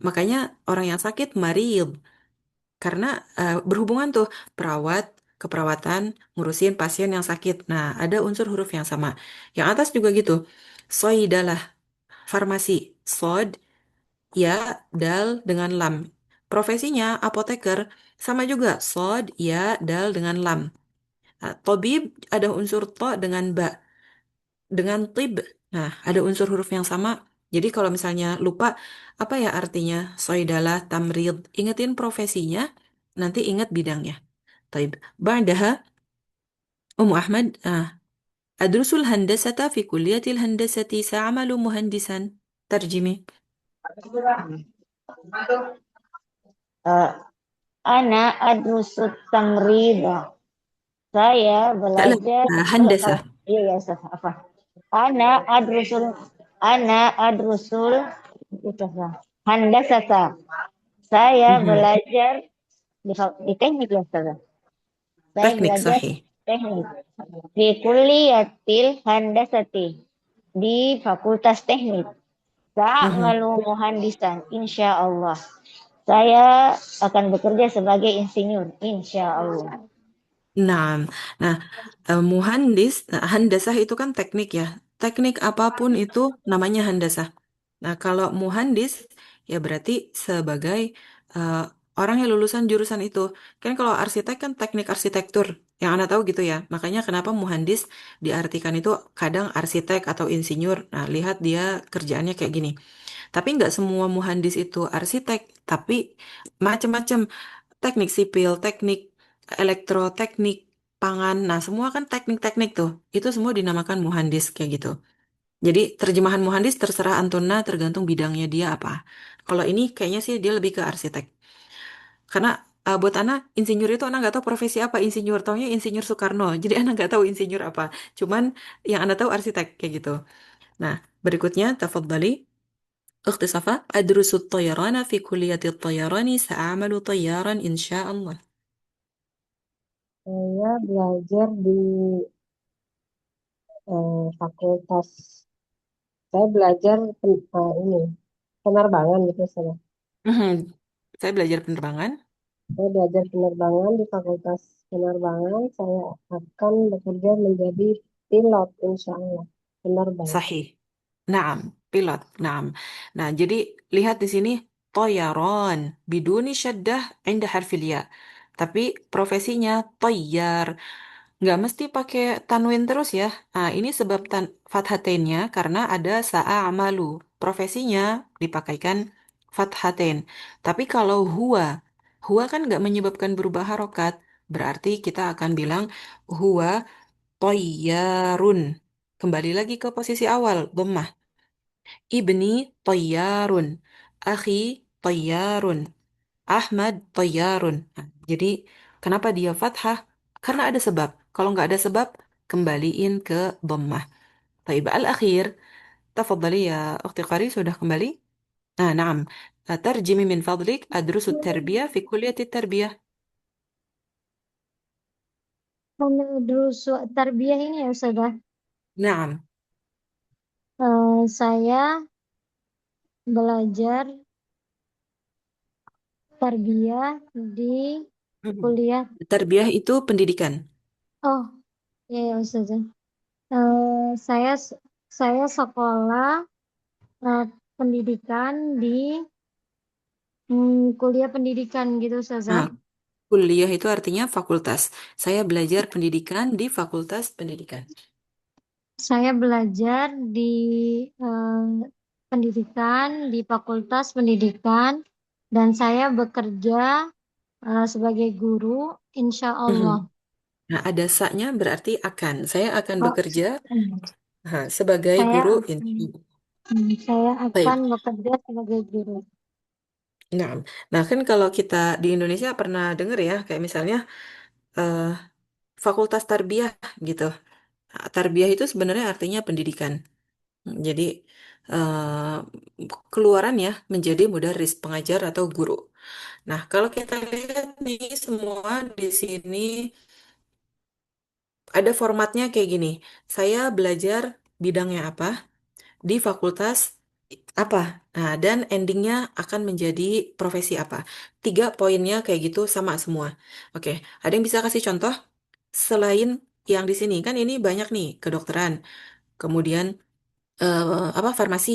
Makanya orang yang sakit marid. Karena berhubungan tuh perawat, keperawatan, ngurusin pasien yang sakit. Nah, ada unsur huruf yang sama. Yang atas juga gitu. Soidalah, farmasi. Sod, ya, dal dengan lam. Profesinya apoteker, sama juga. Sod, ya, dal dengan lam. Nah, tobib ada unsur to dengan ba. Dengan tib, nah, ada unsur huruf yang sama. Jadi kalau misalnya lupa apa ya artinya soidalah, tamrid, ingetin profesinya, nanti ingat bidangnya. Taib. Ba'daha, Ahmad, أدرس الهندسة في كلية الهندسة سأعمل مهندسا. ترجمي. Ana adrusut tamrida. Saya لا، belajar هندسة. iya ya Ustaz, apa? Ana adrusul Ana adrusul Ustazah. Handasata. Saya Mhm. belajar di teknik ya Ustazah. Saya Teknik, belajar sahih. teknik di Kuliatil Handasati di Fakultas Teknik. Mhm. Sa'malu muhandisan insya Allah. Saya akan bekerja sebagai insinyur insya Allah. Nah, nah, muhandis, handasah itu kan teknik ya. Teknik apapun itu namanya handasah. Nah, kalau muhandis ya berarti sebagai eh, orang yang lulusan jurusan itu. Kan kalau arsitek kan teknik arsitektur. Yang Anda tahu gitu ya. Makanya kenapa muhandis diartikan itu kadang arsitek atau insinyur. Nah, lihat dia kerjaannya kayak gini. Tapi nggak semua muhandis itu arsitek, tapi macam-macam teknik sipil, teknik elektroteknik, pangan. Nah, semua kan teknik-teknik tuh. Itu semua dinamakan muhandis kayak gitu. Jadi terjemahan muhandis terserah Antuna tergantung bidangnya dia apa. Kalau ini kayaknya sih dia lebih ke arsitek. Karena buat Ana, insinyur itu Ana nggak tahu profesi apa insinyur. Taunya insinyur Soekarno. Jadi Ana nggak tahu insinyur apa. Cuman yang Ana tahu arsitek kayak gitu. Nah, berikutnya, tafadhali. أختي صفاء أدرس الطيران في كلية الطيران سأعمل طيارا إن شاء الله. Saya belajar di fakultas. Saya belajar ini penerbangan gitu saya. Mhm. Saya belajar penerbangan. Saya belajar penerbangan di fakultas penerbangan. Saya akan bekerja menjadi pilot, insya Allah, penerbang. Sahih. Naam, pilot. Naam. Nah, jadi lihat di sini toyaron biduni syaddah inda harfil ya. Tapi profesinya toyar. Nggak mesti pakai tanwin terus ya. Nah, ini sebab fathatennya karena ada sa'amalu. Profesinya dipakaikan fathaten. Tapi kalau huwa kan nggak menyebabkan berubah harokat. Berarti kita akan bilang huwa toyarun. Kembali lagi ke posisi awal, dhammah. Ibni toyarun. Akhi toyarun. Ahmad toyarun. Nah, jadi kenapa dia fathah? Karena ada sebab. Kalau nggak ada sebab, kembaliin ke dhammah. Taib al-akhir, tafadhali ya ukhti qari, sudah kembali? Ah, naam. Tarjimi min fadlik adrusu tarbiyah fi kulliyati tarbiyah. Terus tarbiyah ini ya Ustazah. Naam. Saya belajar tarbiyah di Mhm. kuliah. Tarbiyah itu pendidikan. Oh, ya, ya Ustazah. Eh, saya saya sekolah eh, pendidikan di kuliah pendidikan gitu Ustazah. Nah, kuliah itu artinya fakultas. Saya belajar pendidikan di fakultas pendidikan. Saya belajar di eh, pendidikan di Fakultas Pendidikan dan saya bekerja sebagai guru, insya Mhm. Allah. Nah, ada saknya berarti akan. Saya akan Oh, bekerja hmm, sebagai saya guru. saya akan Baik. bekerja sebagai guru. Nah, nah kan kalau kita di Indonesia pernah dengar ya, kayak misalnya eh, fakultas tarbiyah gitu. Nah, tarbiyah itu sebenarnya artinya pendidikan. Jadi keluarannya menjadi mudaris, pengajar atau guru. Nah, kalau kita lihat nih semua di sini ada formatnya kayak gini. Saya belajar bidangnya apa di fakultas apa. Nah, dan endingnya akan menjadi profesi apa. Tiga poinnya kayak gitu sama semua. Oke, ada yang bisa kasih contoh selain yang di sini kan ini banyak nih kedokteran, kemudian apa farmasi,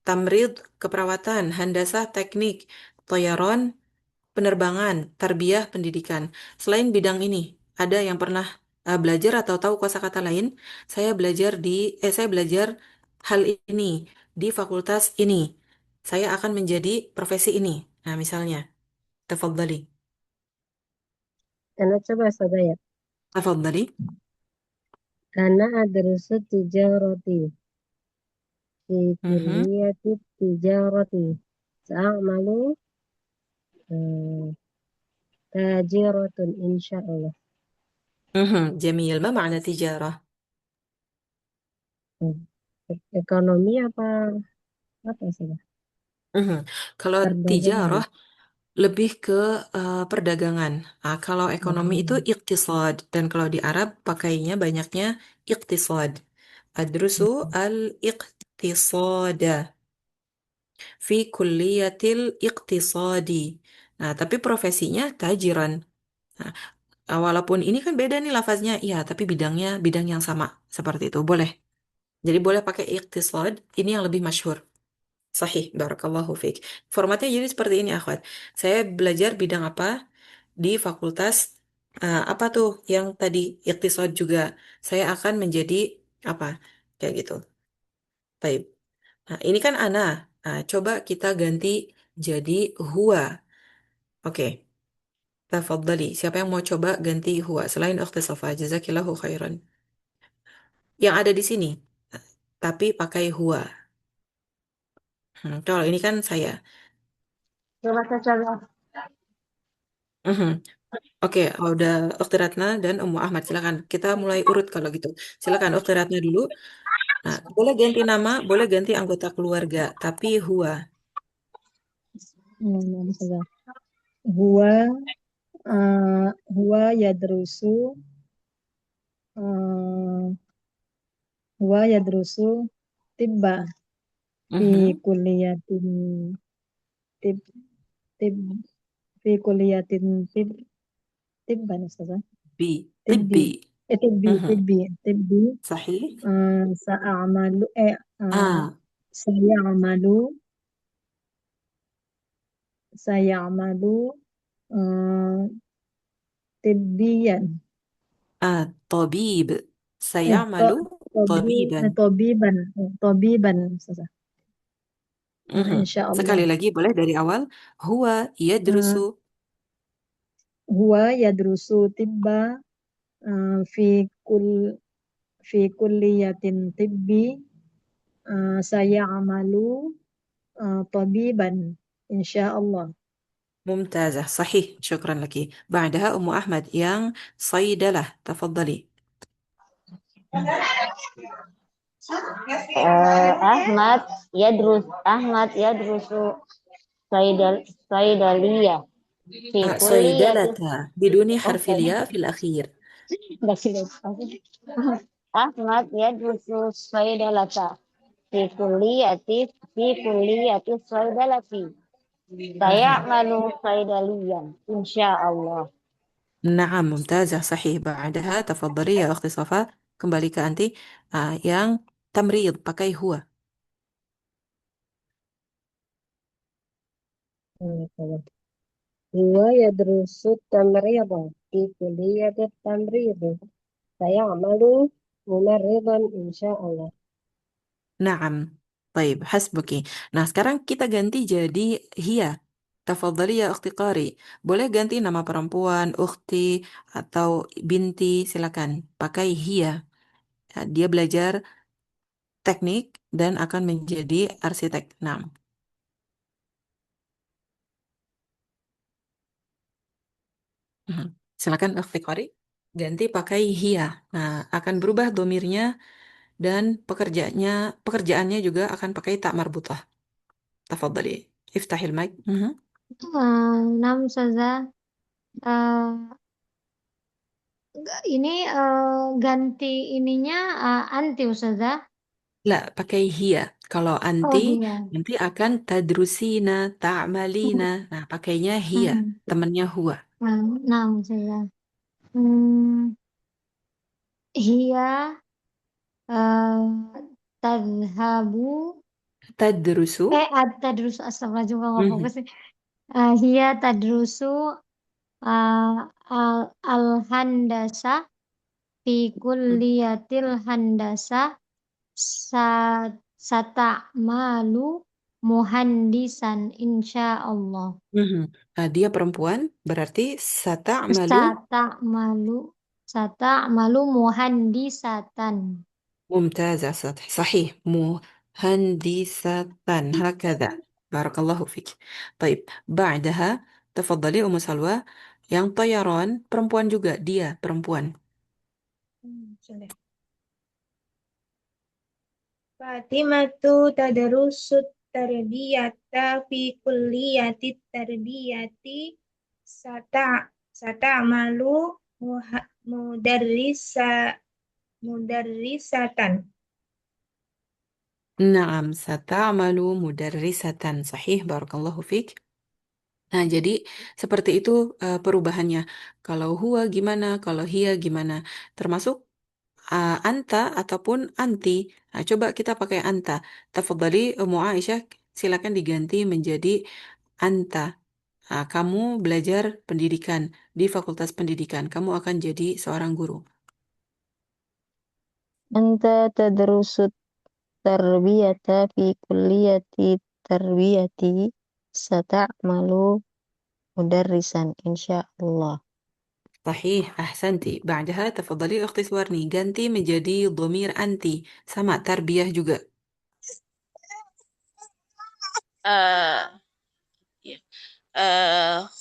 tamrid keperawatan, handasah teknik, toyaron penerbangan, tarbiyah pendidikan. Selain bidang ini, ada yang pernah belajar atau tahu kosakata lain? Saya belajar hal ini di fakultas ini. Saya akan menjadi profesi ini. Nah, misalnya, tafadhali. Karena coba saja ya. Tafadhali. Karena adrusu tijarati fi Mhm. kulliyati tijarati. Sa'amalu eh, tajiratun insya Allah. جميل. ما معنى تجارة؟ Hmm. Ekonomi apa saja? Mhm. Kalau Perdagangan. tijarah lebih ke perdagangan. Ah, kalau ekonomi itu Hmm. iktisad dan kalau di Arab pakainya banyaknya iktisad. Adrusu al-iqtisada fi kulliyatil iqtisadi. Nah, tapi profesinya tajiran. Nah, walaupun ini kan beda nih lafaznya, iya, tapi bidangnya bidang yang sama seperti itu. Boleh. Jadi boleh pakai iktisad, ini yang lebih masyhur. Sahih, barakallahu fiik. Formatnya jadi seperti ini, akhwat. Saya belajar bidang apa di fakultas apa tuh yang tadi iktisad juga. Saya akan menjadi apa? Kayak gitu. Baik. Nah, ini kan ana. Nah, coba kita ganti jadi huwa. Oke. Tafadhali. Siapa yang mau coba ganti huwa selain ukhti Safa? Jazakillahu khairan. Yang ada di sini, tapi pakai huwa. Kalau ini kan saya. Coba saya coba. Mhm. Oke, udah Ukhti Ratna dan Ummu Ahmad. Silakan. Kita mulai urut kalau gitu. Silakan Ukhti Ratna dulu. Nah, boleh ganti nama, boleh ganti anggota keluarga, tapi huwa. Ustazah. Huwa huwa yadrusu uh, huwa yadrusu tibba fi Mhm. kuliyatin tib tib fi kuliyatin tibban Ustazah. Bi, Tibbi. tibbi. Mhm. Tibbi. Sahih. Sa'amalu Ah, sayamalu sayamalu uh, tibbiyan. tabib. To, Sayamalu tabiban. tobiban Ustazah. Mhm. Insya Allah. Sekali lagi boleh dari awal. Huwa Uh, yadrusu. huwa yadrusu tibba fi kul fi kulliyatin tibbi sayamalu tabiban insya Allah. ممتازة صحيح شكرا لك بعدها أم أحمد yang صيدلة تفضلي Ahmad yadrusu saidaliyah fi صيدلة kulliyatin. بدون Oh, حرف الياء في الأخير nggak sih. Ahmad yadrusu saidalata fi kulliyati saidalati. Saya مهم. malu saidaliyan insya Allah. نعم ممتازة صحيح بعدها تفضلي يا أختي صفاء kembali ke anti yang tamrid pakai huwa Huwa yadrusu tamrida fi kulliyati tamridi. Sayamalu mumarridan insyaallah. نعم طيب حسبك nah sekarang kita ganti jadi hiya tafadhali ya ukhti qari boleh ganti nama perempuan ukhti atau binti silakan pakai hiya. Dia belajar teknik dan akan menjadi arsitek. Nah, silakan Ukhti Qari ganti pakai hiya. Nah, akan berubah domirnya dan pekerjaannya juga akan pakai tak marbutah. Tafadhali. Iftahil mic. Nam Ustazah. Eh, ini ganti ininya anti Ustazah. La, pakai hiya. Kalau anti, Oh iya. nanti akan tadrusina, ta'malina. Nah, pakainya hiya. Hmm. Temannya huwa. Nam Ustazah. Hmm, Hiya tadhabu Tadrusu. tadrusu astagfirullahaladzim nggak Mhm. fokus nih. Hiya tadrusu al-handasa fi kulliyatil handasa sata'malu muhandisan insya Allah. Mhm. Dia perempuan, berarti sata'malu Sata'malu sata'malu muhandisatan. ممتازة صحيح مهندسة هكذا بارك الله فيك طيب بعدها تفضلي أم سلوى yang طيران perempuan juga dia perempuan Sudah. Fatimatu tadarusu tarbiyata fi kulliyati tarbiyati sata malu mudarrisatan. نعم ستعمل مدرسة صحيح بارك الله فيك Nah, jadi seperti itu perubahannya. Kalau huwa gimana, kalau hiya gimana. Termasuk anta ataupun anti. Nah, coba kita pakai anta. Tafadhali Ummu Aisyah silakan diganti menjadi anta. Kamu belajar pendidikan di Fakultas Pendidikan. Kamu akan jadi seorang guru. Anta tadrusu tarbiyata fi kulliyati tarbiyati sata'malu مدرسا إن شاء الله. Sahih, ahsanti. Ba'daha tafadhali ukhti Suwarni. Ganti menjadi dhamir anti. Sama, tarbiyah juga. آه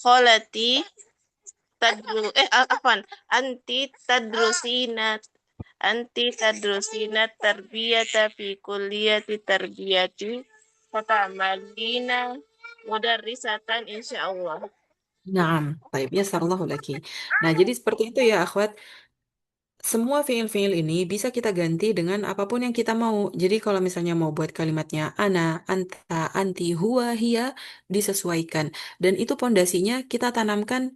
خالتي عفوا أنت تدرسين أنت تدرسين التربية في كلية التربية فتعملين مدرسة إن شاء الله. Naam. Baik, yasarallahu laki. Nah, jadi seperti itu ya, akhwat. Semua fiil-fiil ini bisa kita ganti dengan apapun yang kita mau. Jadi kalau misalnya mau buat kalimatnya ana, anta, anti, huwa, hiya, disesuaikan. Dan itu pondasinya kita tanamkan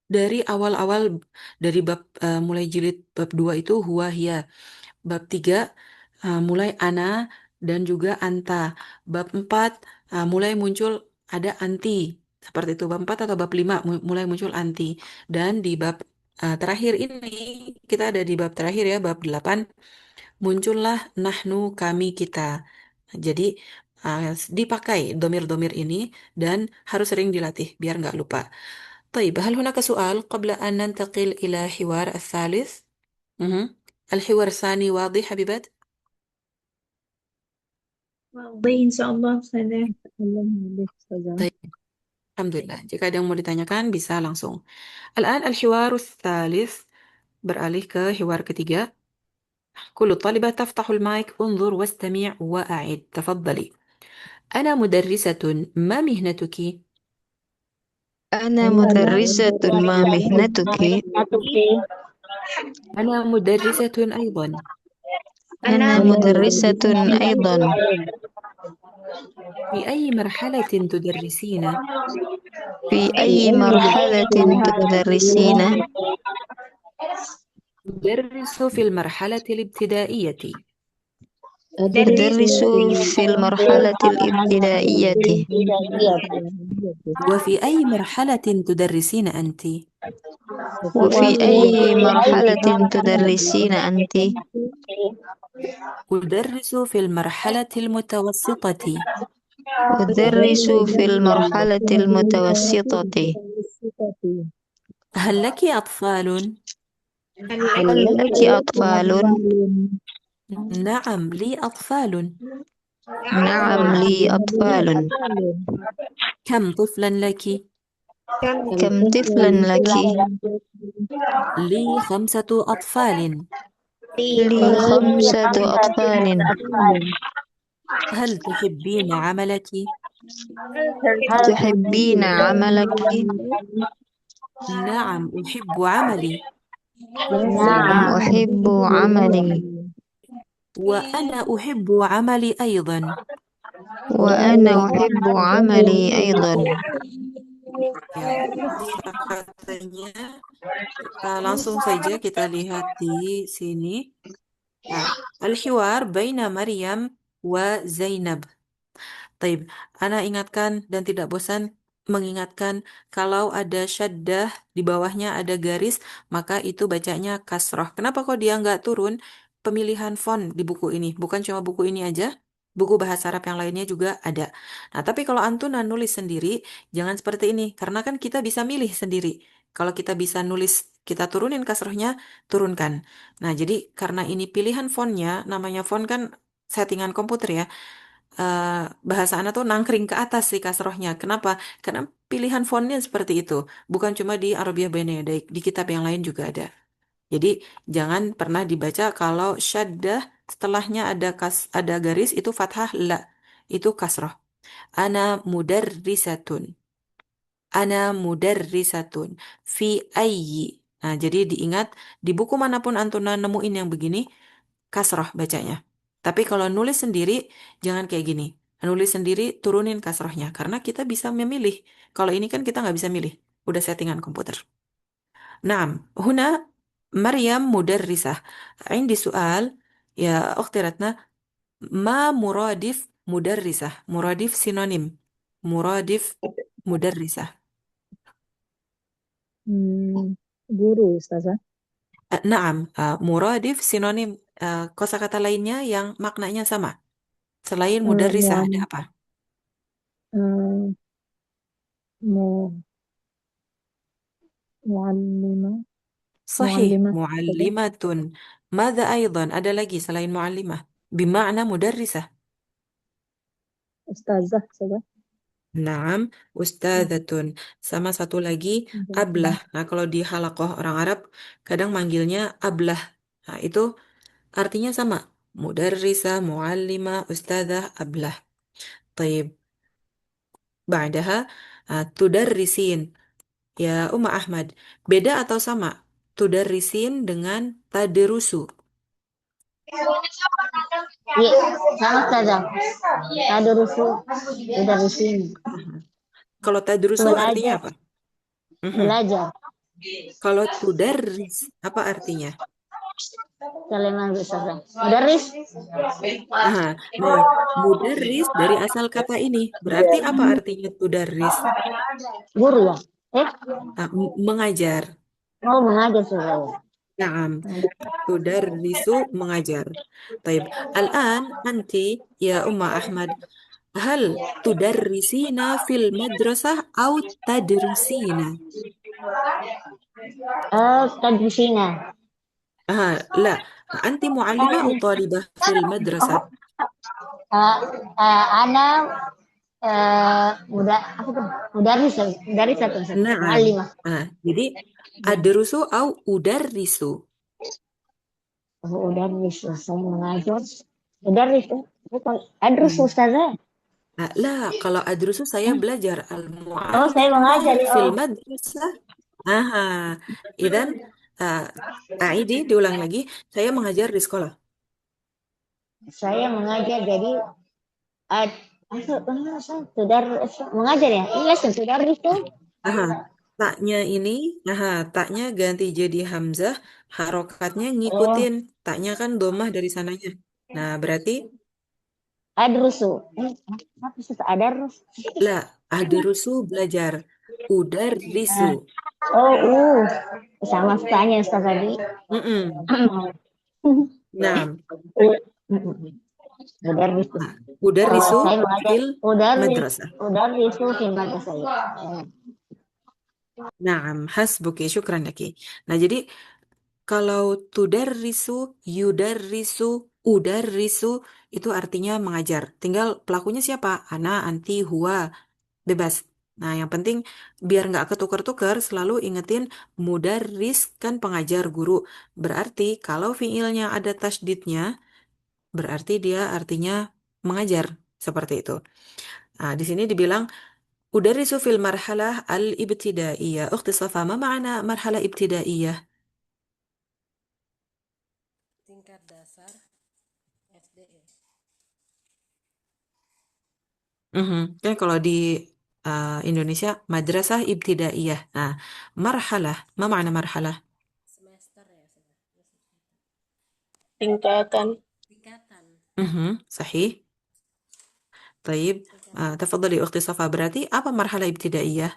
dari awal-awal, dari bab mulai jilid bab 2 itu huwa, hiya. Bab 3 mulai ana dan juga anta. Bab 4 mulai muncul ada anti. Seperti itu bab 4 atau bab 5 mulai muncul anti. Dan di bab terakhir ini kita ada di bab terakhir ya bab 8 muncullah nahnu kami kita. Jadi dipakai domir-domir ini dan harus sering dilatih biar nggak lupa. طيب هل هناك سؤال قبل أن ننتقل إلى حوار الثالث؟ مهم. الحوار الثاني واضح حبيبات؟ واضح إن شاء الله أستاذة. Allah lebih Ustazah. طيب الحمد لله. Jika ada yang mau ditanyakan bisa langsung. الآن الحوار الثالث beralih ke hiwar ketiga. كل الطالبة تفتح المايك انظر واستمع وأعد تفضلي. أنا مدرسة ما مهنتك؟ أنا مدرسة ما مهنتك؟ أنا مدرسة أيضا. أنا مدرسة أيضا. في أي مرحلة تدرسين؟ في أي مرحلة تدرسين؟ أدرس في المرحلة الابتدائية. أدرس في المرحلة الابتدائية. وفي أي مرحلة تدرسين أنت؟ وفي أي مرحلة تدرسين أنت؟ أدرس في المرحلة المتوسطة. أدرس في المرحلة المتوسطة. هل لك أطفال؟ هل لك أطفال؟ نعم لي أطفال. نعم لي أطفال. كم طفلا لك؟ كم طفلا لك؟ لي 5 أطفال. لي 5 أطفال. هل تحبين عملك؟ تحبين عملك؟ نعم أحب عملي. نعم أحب عملي. وأنا أحب عملي أيضا. وأنا أحب عملي أيضا. Ya, katanya langsung saja kita lihat di sini. Al-hiwar baina Maryam wa Zainab. Taib, Ana ingatkan dan tidak bosan mengingatkan kalau ada syaddah di bawahnya ada garis, maka itu bacanya kasroh. Kenapa kok dia nggak turun? Pemilihan font di buku ini, bukan cuma buku ini aja, buku bahasa Arab yang lainnya juga ada. Nah, tapi kalau Antuna nulis sendiri, jangan seperti ini, karena kan kita bisa milih sendiri. Kalau kita bisa nulis, kita turunin kasrohnya, turunkan. Nah, jadi karena ini pilihan fontnya, namanya font kan settingan komputer ya, bahasa Ana tuh nangkring ke atas sih kasrohnya. Kenapa? Karena pilihan fontnya seperti itu. Bukan cuma di Arabiah Bene Yadaik, di kitab yang lain juga ada. Jadi jangan pernah dibaca kalau syaddah setelahnya ada garis itu fathah la. Itu kasroh. Ana mudarrisatun. Ana mudarrisatun. Fi ayyi. Nah, jadi diingat di buku manapun Antuna nemuin yang begini, kasroh bacanya. Tapi kalau nulis sendiri, jangan kayak gini. Nulis sendiri, turunin kasrohnya. Karena kita bisa memilih. Kalau ini kan kita nggak bisa milih. Udah settingan komputer. Naam, huna Maryam mudarrisah. Indi soal, ya أختي رتنا, ما مرادف مدرسة. مرادف sinonim. مرادف مدرسة. Guru Ustazah. Naam, muradif sinonim kosakata lainnya yang maknanya sama. Selain mudarrisah Yang ada apa? mu Muallimah. Sahih, Muallimah. muallimatun. Mada aydan, ada lagi selain muallimah. Bima'na mudarrisah. Ustazah saja. Naam, ustadzatun. Sama satu lagi, ablah. Nah, kalau di halakoh orang Arab, kadang manggilnya ablah. Nah, itu artinya sama. Mudarrisah, muallimah, ustadzah, ablah. Taib. Ba'daha, tudarrisin. Ya, Ahmad. Beda atau sama? Tudarrisin dengan tadrusu. Iya, sama saja. Tadrusu, udah di sini. Kalau tadrusu artinya Belajar, apa? Mhm. belajar. Kalau tudarris, apa artinya? Kalimat besar. Mudaris, Nah, nah, mudarris dari asal kata ini. Berarti apa artinya tudarris? guru ya. Mengajar. Mau mengajar saya. Naam. Tudarrisu mengajar. Taib. Al-an anti ya Ahmad. Hal tudarrisina fil madrasah au tadrusina? Tadrisina. لا أنت معلمة أو طالبة في المدرسة؟ Ana apa tuh? Mudaris satu, نعم. muallimah. Jadi adrusu au udarrisu. Mudaris, saya mengajar. Mudaris, bukan adrus ustazah. Lah, kalau adrusu saya belajar Oh, saya al-muallimah mengajar. fil Oh, madrasah. Aha, idan Aidi diulang lagi, saya mengajar di sekolah. saya mengajar jadi sudar mengajar ya. Iya, sudar itu. Aha, taknya ini, taknya ganti jadi hamzah, harokatnya Oh, ngikutin. Taknya kan domah dari sananya. Nah, berarti adrusu. Apa sih adarus? lah, adrusu belajar. Udarrisu. Oh, sama tanya Ustaz tadi. Mm-mm. Nah, Mudaris. udarrisu Saya mengajar fil madrasah. mudaris fil madrasah. Naam, hasbuki, syukran laki. Nah, jadi kalau tudarrisu, yudarrisu, udarrisu itu artinya mengajar. Tinggal pelakunya siapa? Ana, anti, huwa, bebas. Nah, yang penting biar nggak ketukar-tukar, selalu ingetin mudarris kan pengajar guru. Berarti kalau fiilnya ada tasdidnya, berarti dia artinya mengajar. Seperti itu. Nah, di sini dibilang أدرس في المرحلة الابتدائية. أخت صفا، ما معنى مرحلة ابتدائية؟ Tingkat dasar SD. Kan kalau di Indonesia madrasah ibtidaiyah. Nah, marhalah, ma ma'na marhalah? Semester ya, Tingkatan. tingkatan. Sahih. طيب. تفضلي أختي صفا. Berarti apa marhalah ibtidaiyah?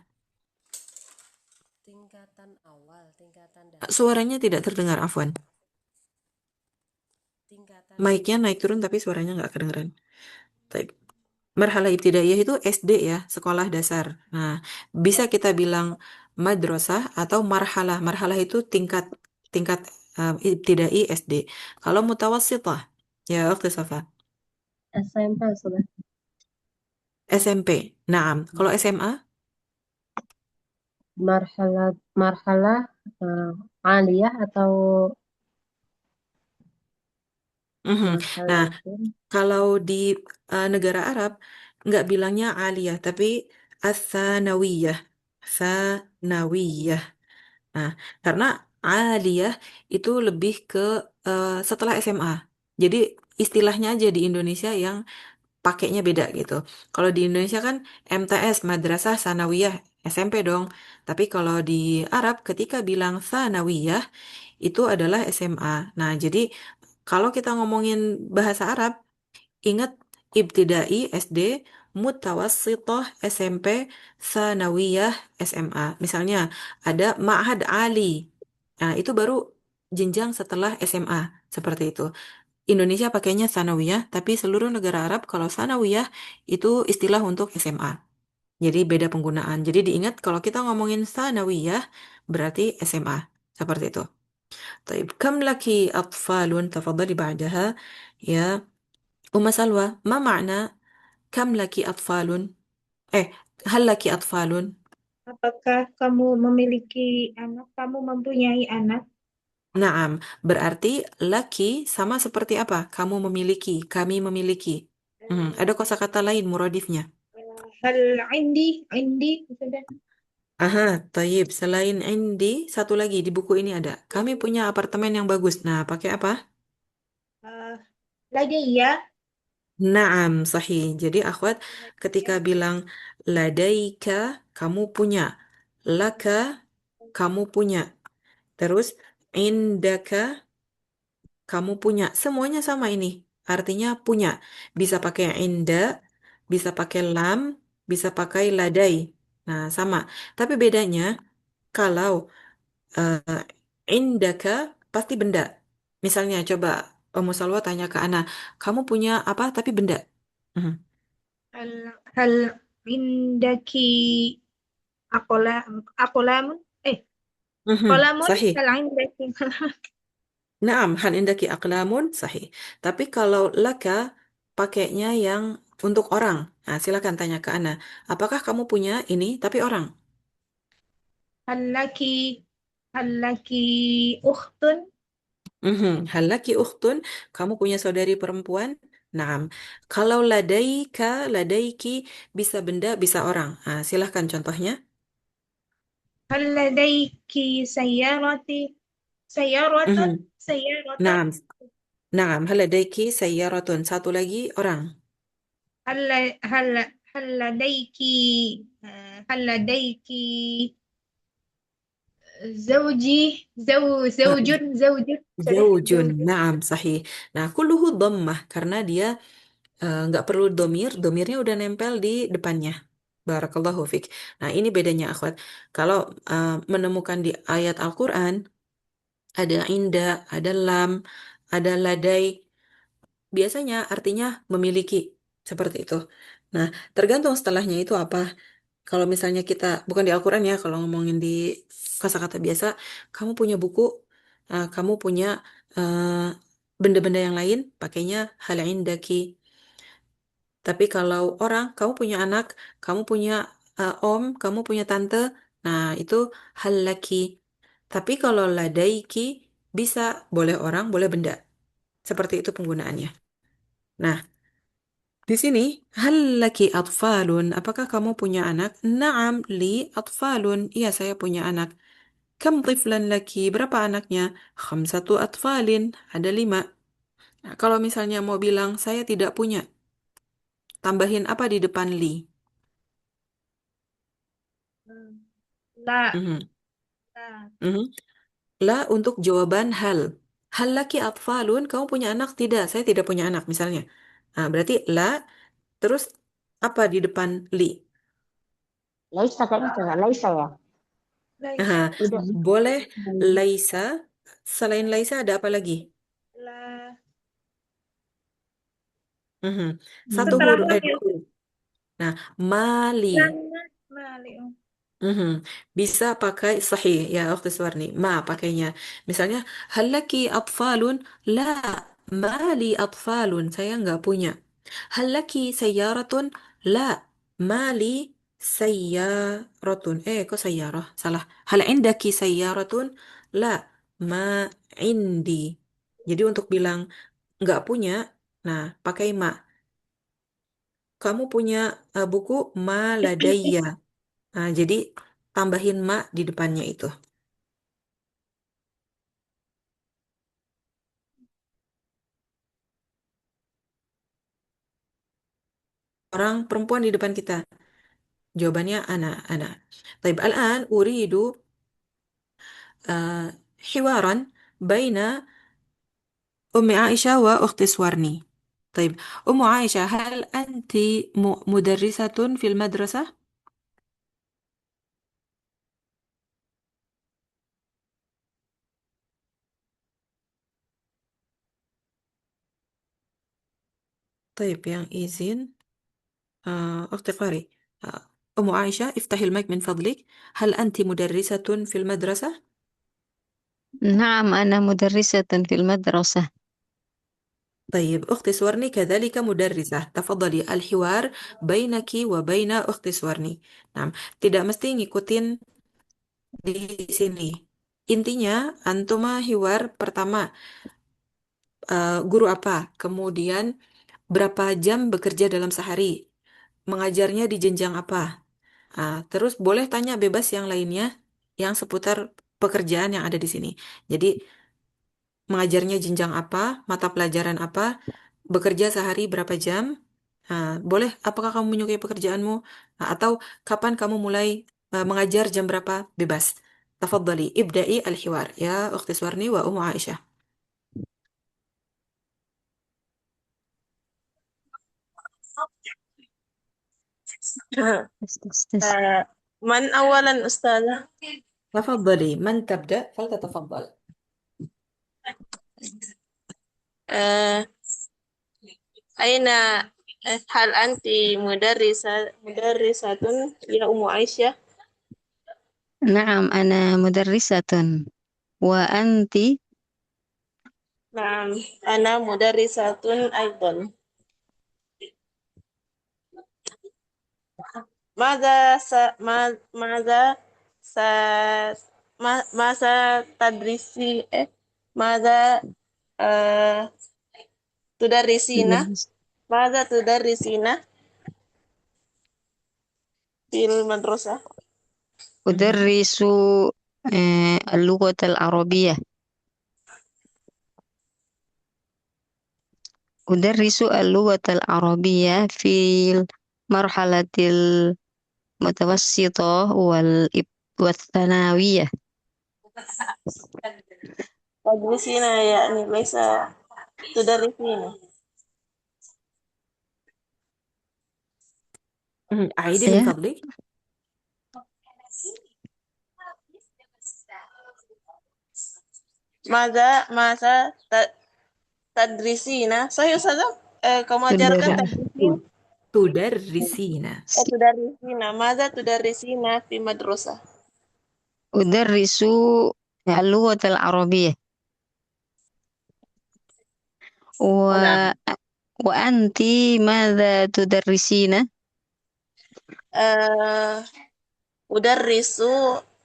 Tingkatan awal, tingkatan dasar. Suaranya tidak terdengar, afwan. Tingkatan Mic-nya naik turun tapi suaranya nggak kedengeran. Baik. Marhalah ibtidaiyah itu SD ya, sekolah dasar. Nah, bisa kita bilang madrasah atau marhalah. Marhalah itu tingkat tingkat ibtidai SD. Kalau mutawassithah, ya waktu Safa. SMP sudah. SMP. Naam. Kalau SMA? Marhalah aliyah atau Nah, marhalah kalau di negara Arab nggak bilangnya aliyah, tapi ats-tsanawiyah. Tsanawiyah. Nah, karena aliyah itu lebih ke setelah SMA. Jadi istilahnya aja di Indonesia yang pakainya beda gitu. Kalau di Indonesia kan MTS, Madrasah Sanawiyah, SMP dong. Tapi kalau di Arab ketika bilang Sanawiyah itu adalah SMA. Nah, jadi kalau kita ngomongin bahasa Arab, ingat ibtidai SD, mutawassithah SMP, sanawiyah SMA. Misalnya ada ma'had Ali. Nah, itu baru jenjang setelah SMA. Seperti itu. Indonesia pakainya sanawiyah, tapi seluruh negara Arab kalau sanawiyah itu istilah untuk SMA. Jadi beda penggunaan. Jadi diingat kalau kita ngomongin sanawiyah berarti SMA. Seperti itu. طيب كم لك أطفال تفضلي بعدها يا أم سلوى ما معنى كم لك أطفال eh هل لك أطفال Apakah kamu memiliki anak? Kamu mempunyai anak? Naam, berarti laki sama seperti apa? Kamu memiliki, kami memiliki. Ada kosakata lain muradifnya. Hal indi, sudah. Aha, taib. Selain indi, satu lagi di buku ini ada. Kami punya apartemen yang bagus. Nah, pakai apa? Uh, Ladaiya, Naam, sahih. Jadi akhwat ketika bilang ladaika, kamu punya. Laka, kamu punya. Terus indaka, kamu punya. Semuanya sama ini. Artinya punya. Bisa pakai inda, bisa pakai lam, bisa pakai ladai. Nah, sama. Tapi bedanya kalau eh, indaka pasti benda. Misalnya coba Om Salwa tanya ke Ana, kamu punya apa tapi benda? Mhm. hal hal indaki akolamun, kolamun, Sahih. hal indaki Naam, hal indaki aqlamun sahih. Tapi kalau laka pakainya yang untuk orang. Nah, silakan tanya ke Ana. Apakah kamu punya ini tapi orang? halaki halaki ukhtun, Hal laki ukhtun, kamu punya saudari perempuan? Naam. Kalau ladaika, ladaiki bisa benda, bisa orang. Nah, silahkan contohnya. hal ladaiki sayaratun, Mhm. sayaratun, Naam. Naam. Hal ladaiki sayyaratun. Satu lagi orang. hal hal hal ladaiki hal ladaiki Ah, zaujun, sudah Zaujun. zaujun. Naam. Sahih. Nah, kulluhu dhammah. Karena dia nggak perlu domir. Domirnya udah nempel di depannya. Barakallahu fiq. Nah, ini bedanya akhwat. Kalau menemukan di ayat Al-Quran, ada inda, ada lam, ada ladai. Biasanya artinya memiliki. Seperti itu. Nah, tergantung setelahnya itu apa. Kalau misalnya kita, bukan di Al-Quran ya, kalau ngomongin di kosakata biasa, kamu punya buku, kamu punya eh, benda-benda yang lain, pakainya hal indaki. Tapi kalau orang, kamu punya anak, kamu punya om, kamu punya tante, nah itu hal laki. Tapi kalau ladaiki, bisa, boleh orang, boleh benda. Seperti itu penggunaannya. Nah, di sini, hal laki atfalun, apakah kamu punya anak? Naam, li atfalun. Iya, saya punya anak. Kam tiflan laki, berapa anaknya? Khamsatu atfalin, ada 5. Nah, kalau misalnya mau bilang, saya tidak punya, tambahin apa di depan li? La, Mhm, la, mhm. La untuk jawaban hal. Hal laki atfalun, kamu punya anak? Tidak, saya tidak punya anak misalnya. Nah, berarti la, terus apa di depan li? Laisa kayaknya itu nggak Laisa ya. laisa, Nah, Tidak. boleh laisa, selain laisa ada apa lagi? la, Mhm. Satu Hmm. setelah huruf, mati, dua huruf. Nah, mali. lana, mali, Mhm. Bisa pakai sahih ya waktu Suwarni. Ma pakainya. Misalnya, halaki atfalun? La, mali atfalun. Saya nggak punya. Halaki sayyaratun? La, mali sayyaratun. Kok sayyarah? Salah. Hal indaki sayyaratun? La, ma indi. Jadi untuk bilang nggak punya, nah pakai ma. Kamu punya buku ma ladayya. Nah, jadi tambahin ma di depannya itu. Orang perempuan di depan kita. Jawabannya ana. طيب الآن أريد حوارا بين أم عائشة وأخت سوارني. طيب أم عائشة، هل أنت مدرسة في المدرسة؟ طيب yang izin أختي قاري أم عائشة افتحي المايك من فضلك. هل أنت مدرسة في المدرسة؟ نعم أنا مدرسة في المدرسة. طيب أختي سورني كذلك مدرسة. تفضلي الحوار بينك وبين أختي سورني. Nah, tidak mesti ngikutin di sini. Intinya, antuma hiwar pertama, guru apa? Kemudian, berapa jam bekerja dalam sehari? Mengajarnya di jenjang apa? Terus boleh tanya bebas yang lainnya yang seputar pekerjaan yang ada di sini. Jadi, mengajarnya jenjang apa, mata pelajaran apa, bekerja sehari berapa jam, boleh, apakah kamu menyukai pekerjaanmu, atau kapan kamu mulai mengajar jam berapa, bebas. Tafadhali, ibda'i al-hiwar, ya Ukhti Suwarni wa Ummu Aisyah. tes. من أولا أستاذة؟ Tafadhali, man tabda, faltatafadhal. آه، أين هل أنت مدرسة يا أم عائشة؟ نعم أنا مدرسة. وأنت؟ نعم أنا مدرسة أيضا. ماذا س... ماذا تدرسي ماذا تدرسين ماذا تدرسين في المدرسة؟ أدرس اللغة العربية. أدرس اللغة العربية في المرحلة المتوسطة والثانوية. تدرسين يعني ليس تدرسين. أعيدي من يا فضلك. ماذا تدرسين؟ صحيح أستاذة؟ kamu ajarkan tadrisin. تدرسين. تدرسين ماذا تدرسين في مدرسة؟ أدرس اللغة العربية. نعم. وأنت ماذا تدرسين؟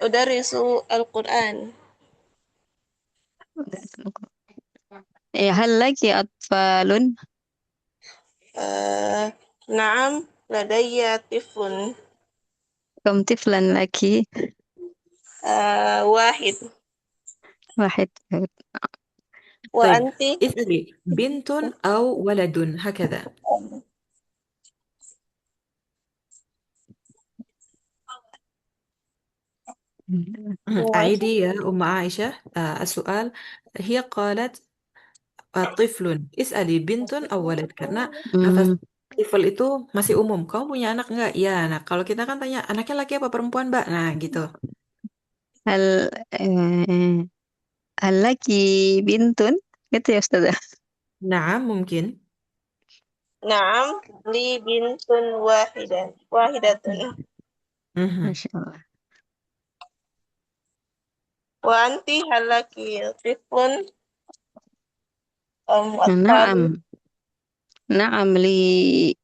أدرس القرآن. هل لك أطفال؟ نعم لدي طفل. كم طفلا لك؟ واحد. واحد. طيب، وأنت؟ اسألي بنت أو ولد هكذا. أعيدي يا أم عائشة السؤال. هي قالت طفل. اسألي بنت أو ولد, karena lafaz tifl itu masih umum. Kamu punya anak nggak? Ya, nah kalau kita kan tanya anaknya laki apa perempuan, Mbak? Nah, gitu. هل هل لك بنت؟ gitu ya Ustazah. Nah, mungkin. نعم لي بنت واحدة. Mhm. Masya Allah. وأنت هل لك طفل أم أطفال؟ نعم نعم لي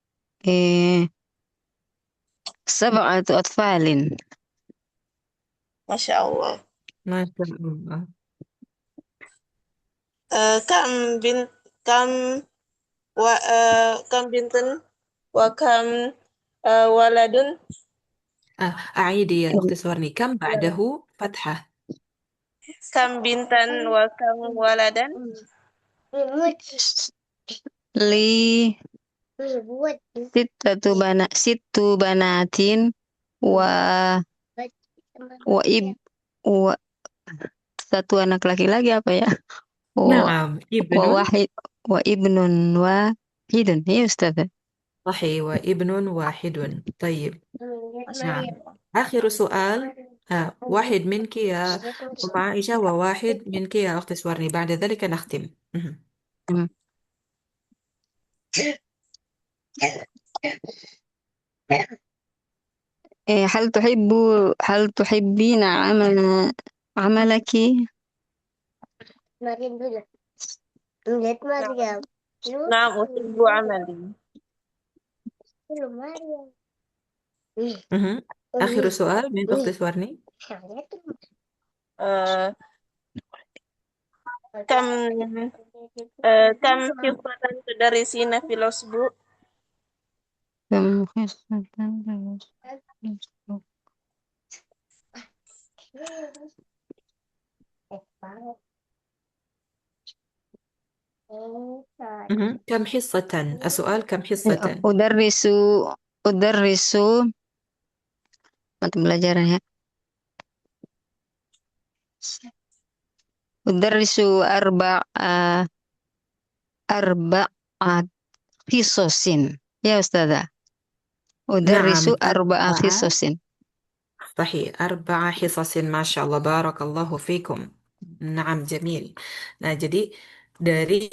7 أطفال. ما شاء الله. Masya Allah. كم بنت كم بنت وكم ولد؟ أعيدي يا أختي سورني. كم بعده فتحة؟ كم بنتا وكم ولدا؟ لي 6 بنات و وإب و satu anak laki-laki apa ya? نعم ابن. وواحد وابن واحد. يا أستاذة. صحيح, وابن واحد. طيب. نعم. آخر سؤال. واحد منك يا أم عائشة وواحد منك يا أخت سورني. بعد ذلك نختم. هل تحبين عملك؟ نعم نعم أحب عملي. آخر سؤال من أخت سوارني. آه، كم كم حصة تدرسين في الأسبوع؟ كم حصة كم حصة؟ السؤال كم حصة؟ أدرس أدرس mata pelajaran ya. أدرس أربع حصص يا أستاذة. أدرس نعم 4 4 حصص. صحيح 4 حصص ما شاء الله بارك الله فيكم. Naam, jamil. Nah, jadi dari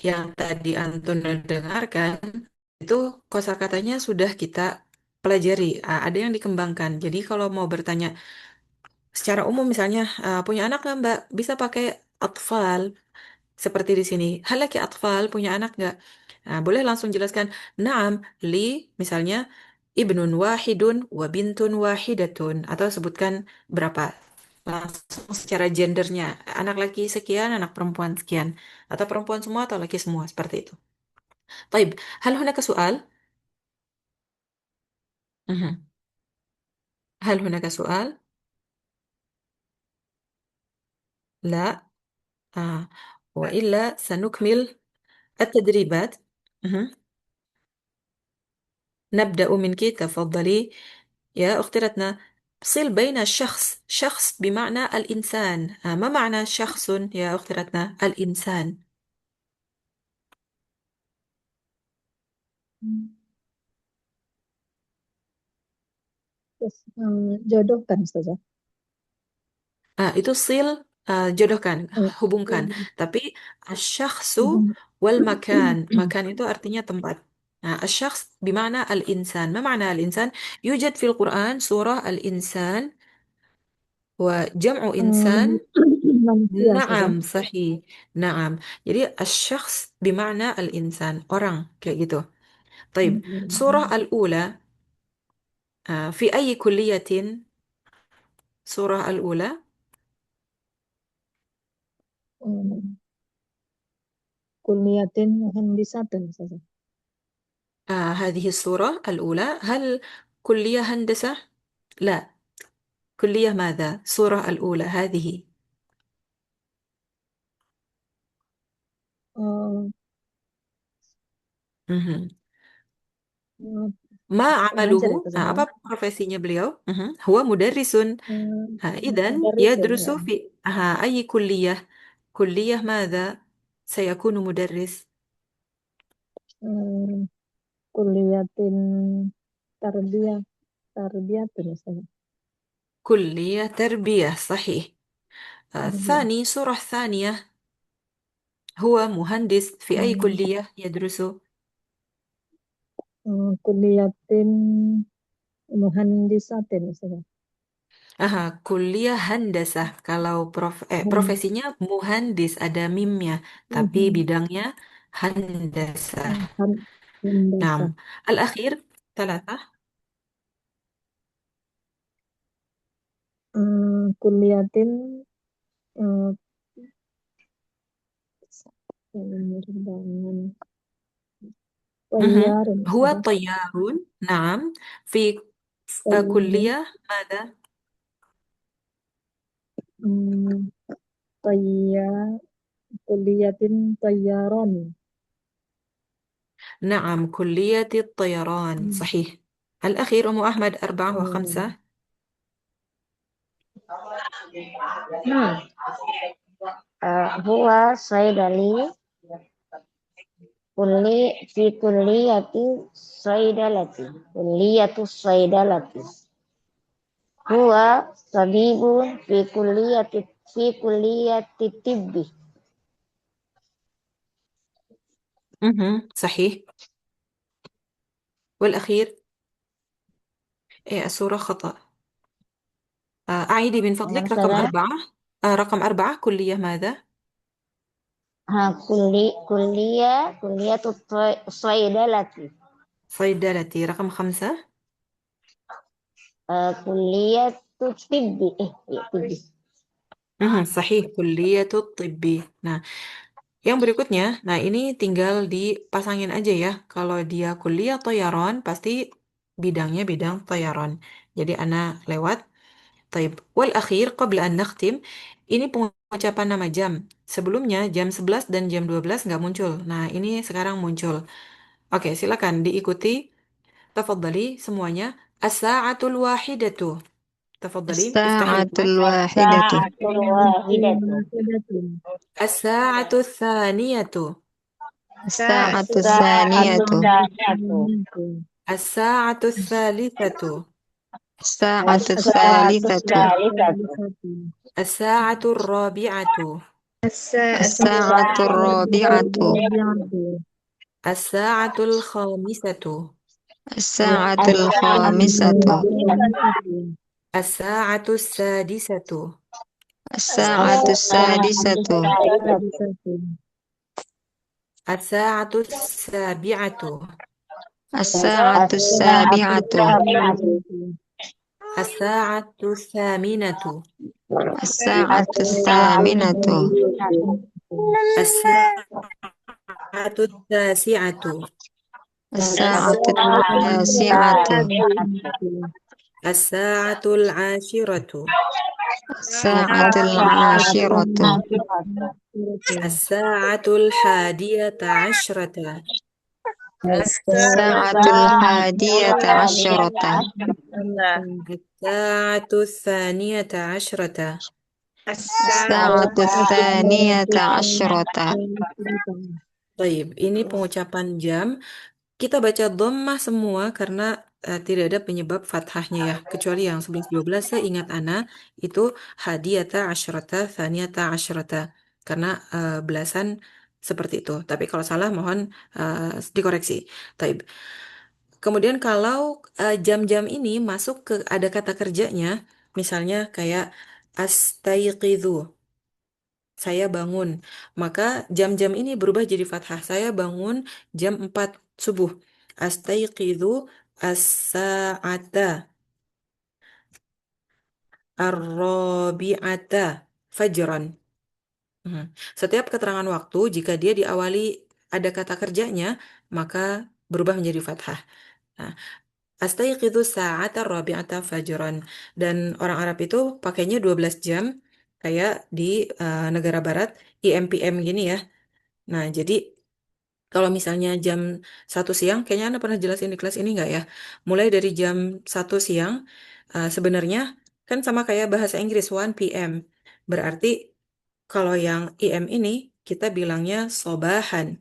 yang tadi Antun dengarkan itu kosakatanya sudah kita pelajari. Ada yang dikembangkan. Jadi kalau mau bertanya secara umum misalnya punya anak nggak Mbak? Bisa pakai atfal seperti di sini. Halaki atfal punya anak nggak? Boleh langsung jelaskan. Naam, li misalnya ibnun wahidun wa bintun wahidatun atau sebutkan berapa langsung secara gendernya anak laki sekian anak perempuan sekian atau perempuan semua atau laki semua seperti itu. طيب هل هناك سؤال؟ مهم. هل هناك سؤال؟ لا. وإلا سنكمل التدريبات. مهم. نبدأ منك تفضلي يا أختي رتنا. صل بين الشخص شخص بمعنى الإنسان. ما معنى شخص يا أختي رتنا؟ الإنسان. Terus jodohkan saja. Itu sil jodohkan, Eh, hubungkan. Tapi asyakhsu wal makan. Makan itu artinya tempat. الشخص بمعنى الإنسان. ما معنى الإنسان؟ يوجد في القرآن سورة الإنسان وجمع إنسان. manusia saja. نعم صحيح. نعم. Jadi الشخص بمعنى الإنسان. Orang kayak gitu. طيب سورة الأولى في أي كلية؟ سورة الأولى Kuliatin muhandisatin saja. هذه الصورة الأولى. هل كلية هندسة؟ لا. كلية ماذا؟ الصورة الأولى هذه. Eh, مهم. eh, ما pengajar عمله؟ itu saja. apa profesinya beliau؟ هو مدرس. إذن Mudarisun يدرس ya. في أي كلية؟ كلية ماذا سيكون مدرس؟ Eh, kuliatin tarbiyah tarbiyatun saja. كلية تربية صحيح. Tarbiyah. الثاني صورة الثانية هو مهندس في أي Eh, كلية يدرس؟ kuliatin muhandisatin saja. Kuliah handasah. Kalau profesinya muhandis ada mimnya, tapi Mhm. bidangnya handasah. Naam. Handasah. Al-akhir, ثلاثة. Kuliatin eh, penerbangan مهم. طيارun هو saja. طيار. نعم. في طيار كلية ماذا؟ Hmm, طيار kuliatin طيران. نعم كلية الطيران Hmm. صحيح. الأخير أم أحمد 4 Hmm. و5. Huwa saidali fi kulliyati saidalati. Kulliyatu saidalati. Huwa tabibun fi kulliyati tibbi. صحيح. والأخير الصورة خطأ. أعيدي من فضلك نعم رقم أستاذة. 4. رقم 4 كلية ماذا؟ كلية الصيدلة. صيدلتي. رقم 5. كلية الطب. طب. صحيح, كلية الطب. Nah, yang berikutnya, nah ini tinggal dipasangin aja ya. Kalau dia kuliah toyaron, pasti bidangnya bidang toyaron. Jadi ana lewat. Taib. Wal akhir, qabla an nakhtim, ini pengucapan nama jam. Sebelumnya jam 11 dan jam 12 nggak muncul. Nah, ini sekarang muncul. Oke, silakan diikuti. Tafadhali semuanya. As-sa'atul wahidatu. Tafadhali, iftahil الساعة mic. الواحدة الواحدة. As-sa'atu thaniyatu. الساعة الساعة الثانية الثانية. As-sa'atu thalithatu. الساعة الساعة الثالثة الثالثة. As-sa'atu rabi'atu. الساعة الرابعة As-sa'atul khamisatu. الساعة الخامسة As-sa'atu sadisatu. الساعة السادسة As-sa'atu sabi'atu. الساعة السابعة As-sa'atu thaminatu. الساعة الثامنة As-sa'atu tasi'atu. الساعة التاسعة As-sa'atul ashiratu. الساعة العاشرة As-sa'atul hadiyata ashrata. الساعة الحادية عشرة As-sa'atu thaniyata ashrata. الساعة الثانية عشرة Baik, ini pengucapan jam. Kita baca dhammah semua karena tidak ada penyebab fathahnya ya. Kecuali yang 11-12 seingat Ana itu hadiyata asyrata, thaniyata asyrata. Karena belasan seperti itu. Tapi kalau salah mohon dikoreksi. Taib. Kemudian kalau jam-jam ini masuk ke ada kata kerjanya, misalnya kayak astayqidhu, saya bangun. Maka jam-jam ini berubah jadi fathah. Saya bangun jam 4 subuh. Astayqidhu as-sa'ata ar-rabi'ata fajran. Setiap keterangan waktu, jika dia diawali ada kata kerjanya, maka berubah menjadi fathah. Nah, astayqidhu sa'ata ar-rabi'ata fajran. Dan orang Arab itu pakainya 12 jam, kayak di negara barat, IM/PM gini ya. Nah, jadi kalau misalnya jam 1 siang, kayaknya Anda pernah jelasin di kelas ini nggak ya? Mulai dari jam 1 siang, sebenarnya kan sama kayak bahasa Inggris 1 p.m. Berarti kalau yang IM ini, kita bilangnya sobahan.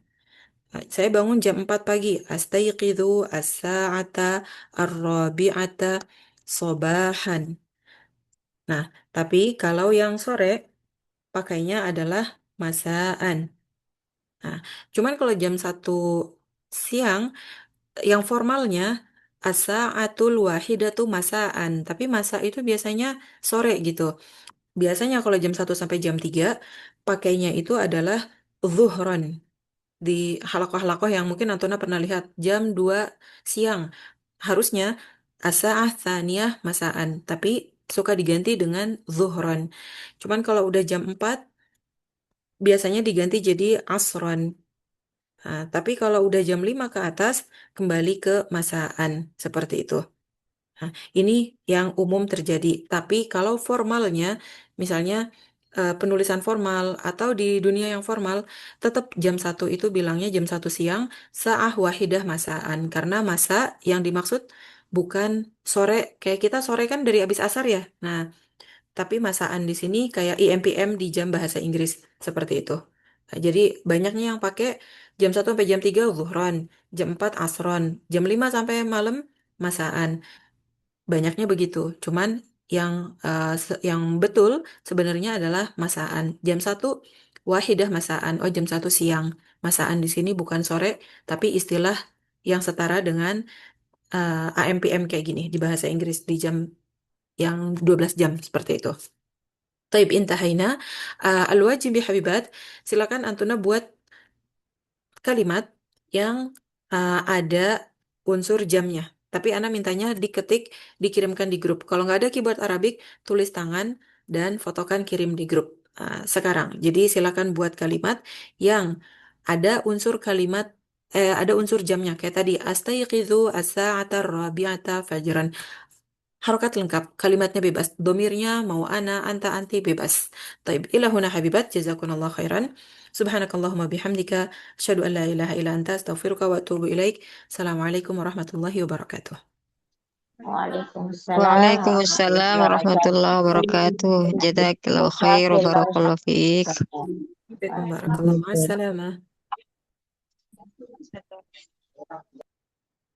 Saya bangun jam 4 pagi. Astayqidhu as-sa'ata ar-rabi'ata sobahan. Nah, tapi kalau yang sore, pakainya adalah masaan. Nah, cuman kalau jam 1 siang, yang formalnya as-sa'atul wahidatu masaan, tapi masa itu biasanya sore gitu. Biasanya kalau jam 1 sampai jam 3 pakainya itu adalah zuhron. Di halakoh-halakoh yang mungkin Antona pernah lihat, jam 2 siang. Harusnya as-sa'ah tsaniyah masaan, tapi suka diganti dengan zuhron. Cuman kalau udah jam 4 biasanya diganti jadi asron. Nah, tapi kalau udah jam 5 ke atas, kembali ke masaan. Seperti itu. Nah, ini yang umum terjadi. Tapi kalau formalnya, misalnya penulisan formal atau di dunia yang formal, tetap jam 1 itu bilangnya jam 1 siang, sa'ah wahidah masaan. Karena masa yang dimaksud bukan sore, kayak kita sore kan dari habis asar ya. Nah, tapi masaan di sini kayak IM/PM di jam bahasa Inggris seperti itu. Nah, jadi banyaknya yang pakai jam 1 sampai jam 3 zuhron, jam 4 asron, jam 5 sampai malam masaan. Banyaknya begitu. Cuman yang betul sebenarnya adalah masaan. Jam 1 wahidah masaan. Oh, jam 1 siang. Masaan di sini bukan sore, tapi istilah yang setara dengan AM PM kayak gini di bahasa Inggris di jam yang 12 jam seperti itu. Taib intahaina. Al-wajib ya habibat, silakan Antuna buat kalimat yang ada unsur jamnya. Tapi Ana mintanya diketik, dikirimkan di grup. Kalau nggak ada keyboard Arabik, tulis tangan dan fotokan kirim di grup sekarang. Jadi silakan buat kalimat yang ada unsur ada unsur jamnya. Kayak tadi, astayqidhu as-sa'ata rabi'ata fajran. Harokat lengkap, kalimatnya bebas. Domirnya mau ana, anta, anti, bebas. Taib, ilahuna habibat, jazakunallah khairan. Subhanakallahumma bihamdika, asyhadu an la ilaha illa anta, astaghfiruka wa atubu ilaik. Assalamualaikum warahmatullahi wabarakatuh. Waalaikumsalam Waalaikumsalam warahmatullahi wabarakatuh. Jazakallahu khair wa barakallahu fiik. Barakallahu. Ma'assalamah.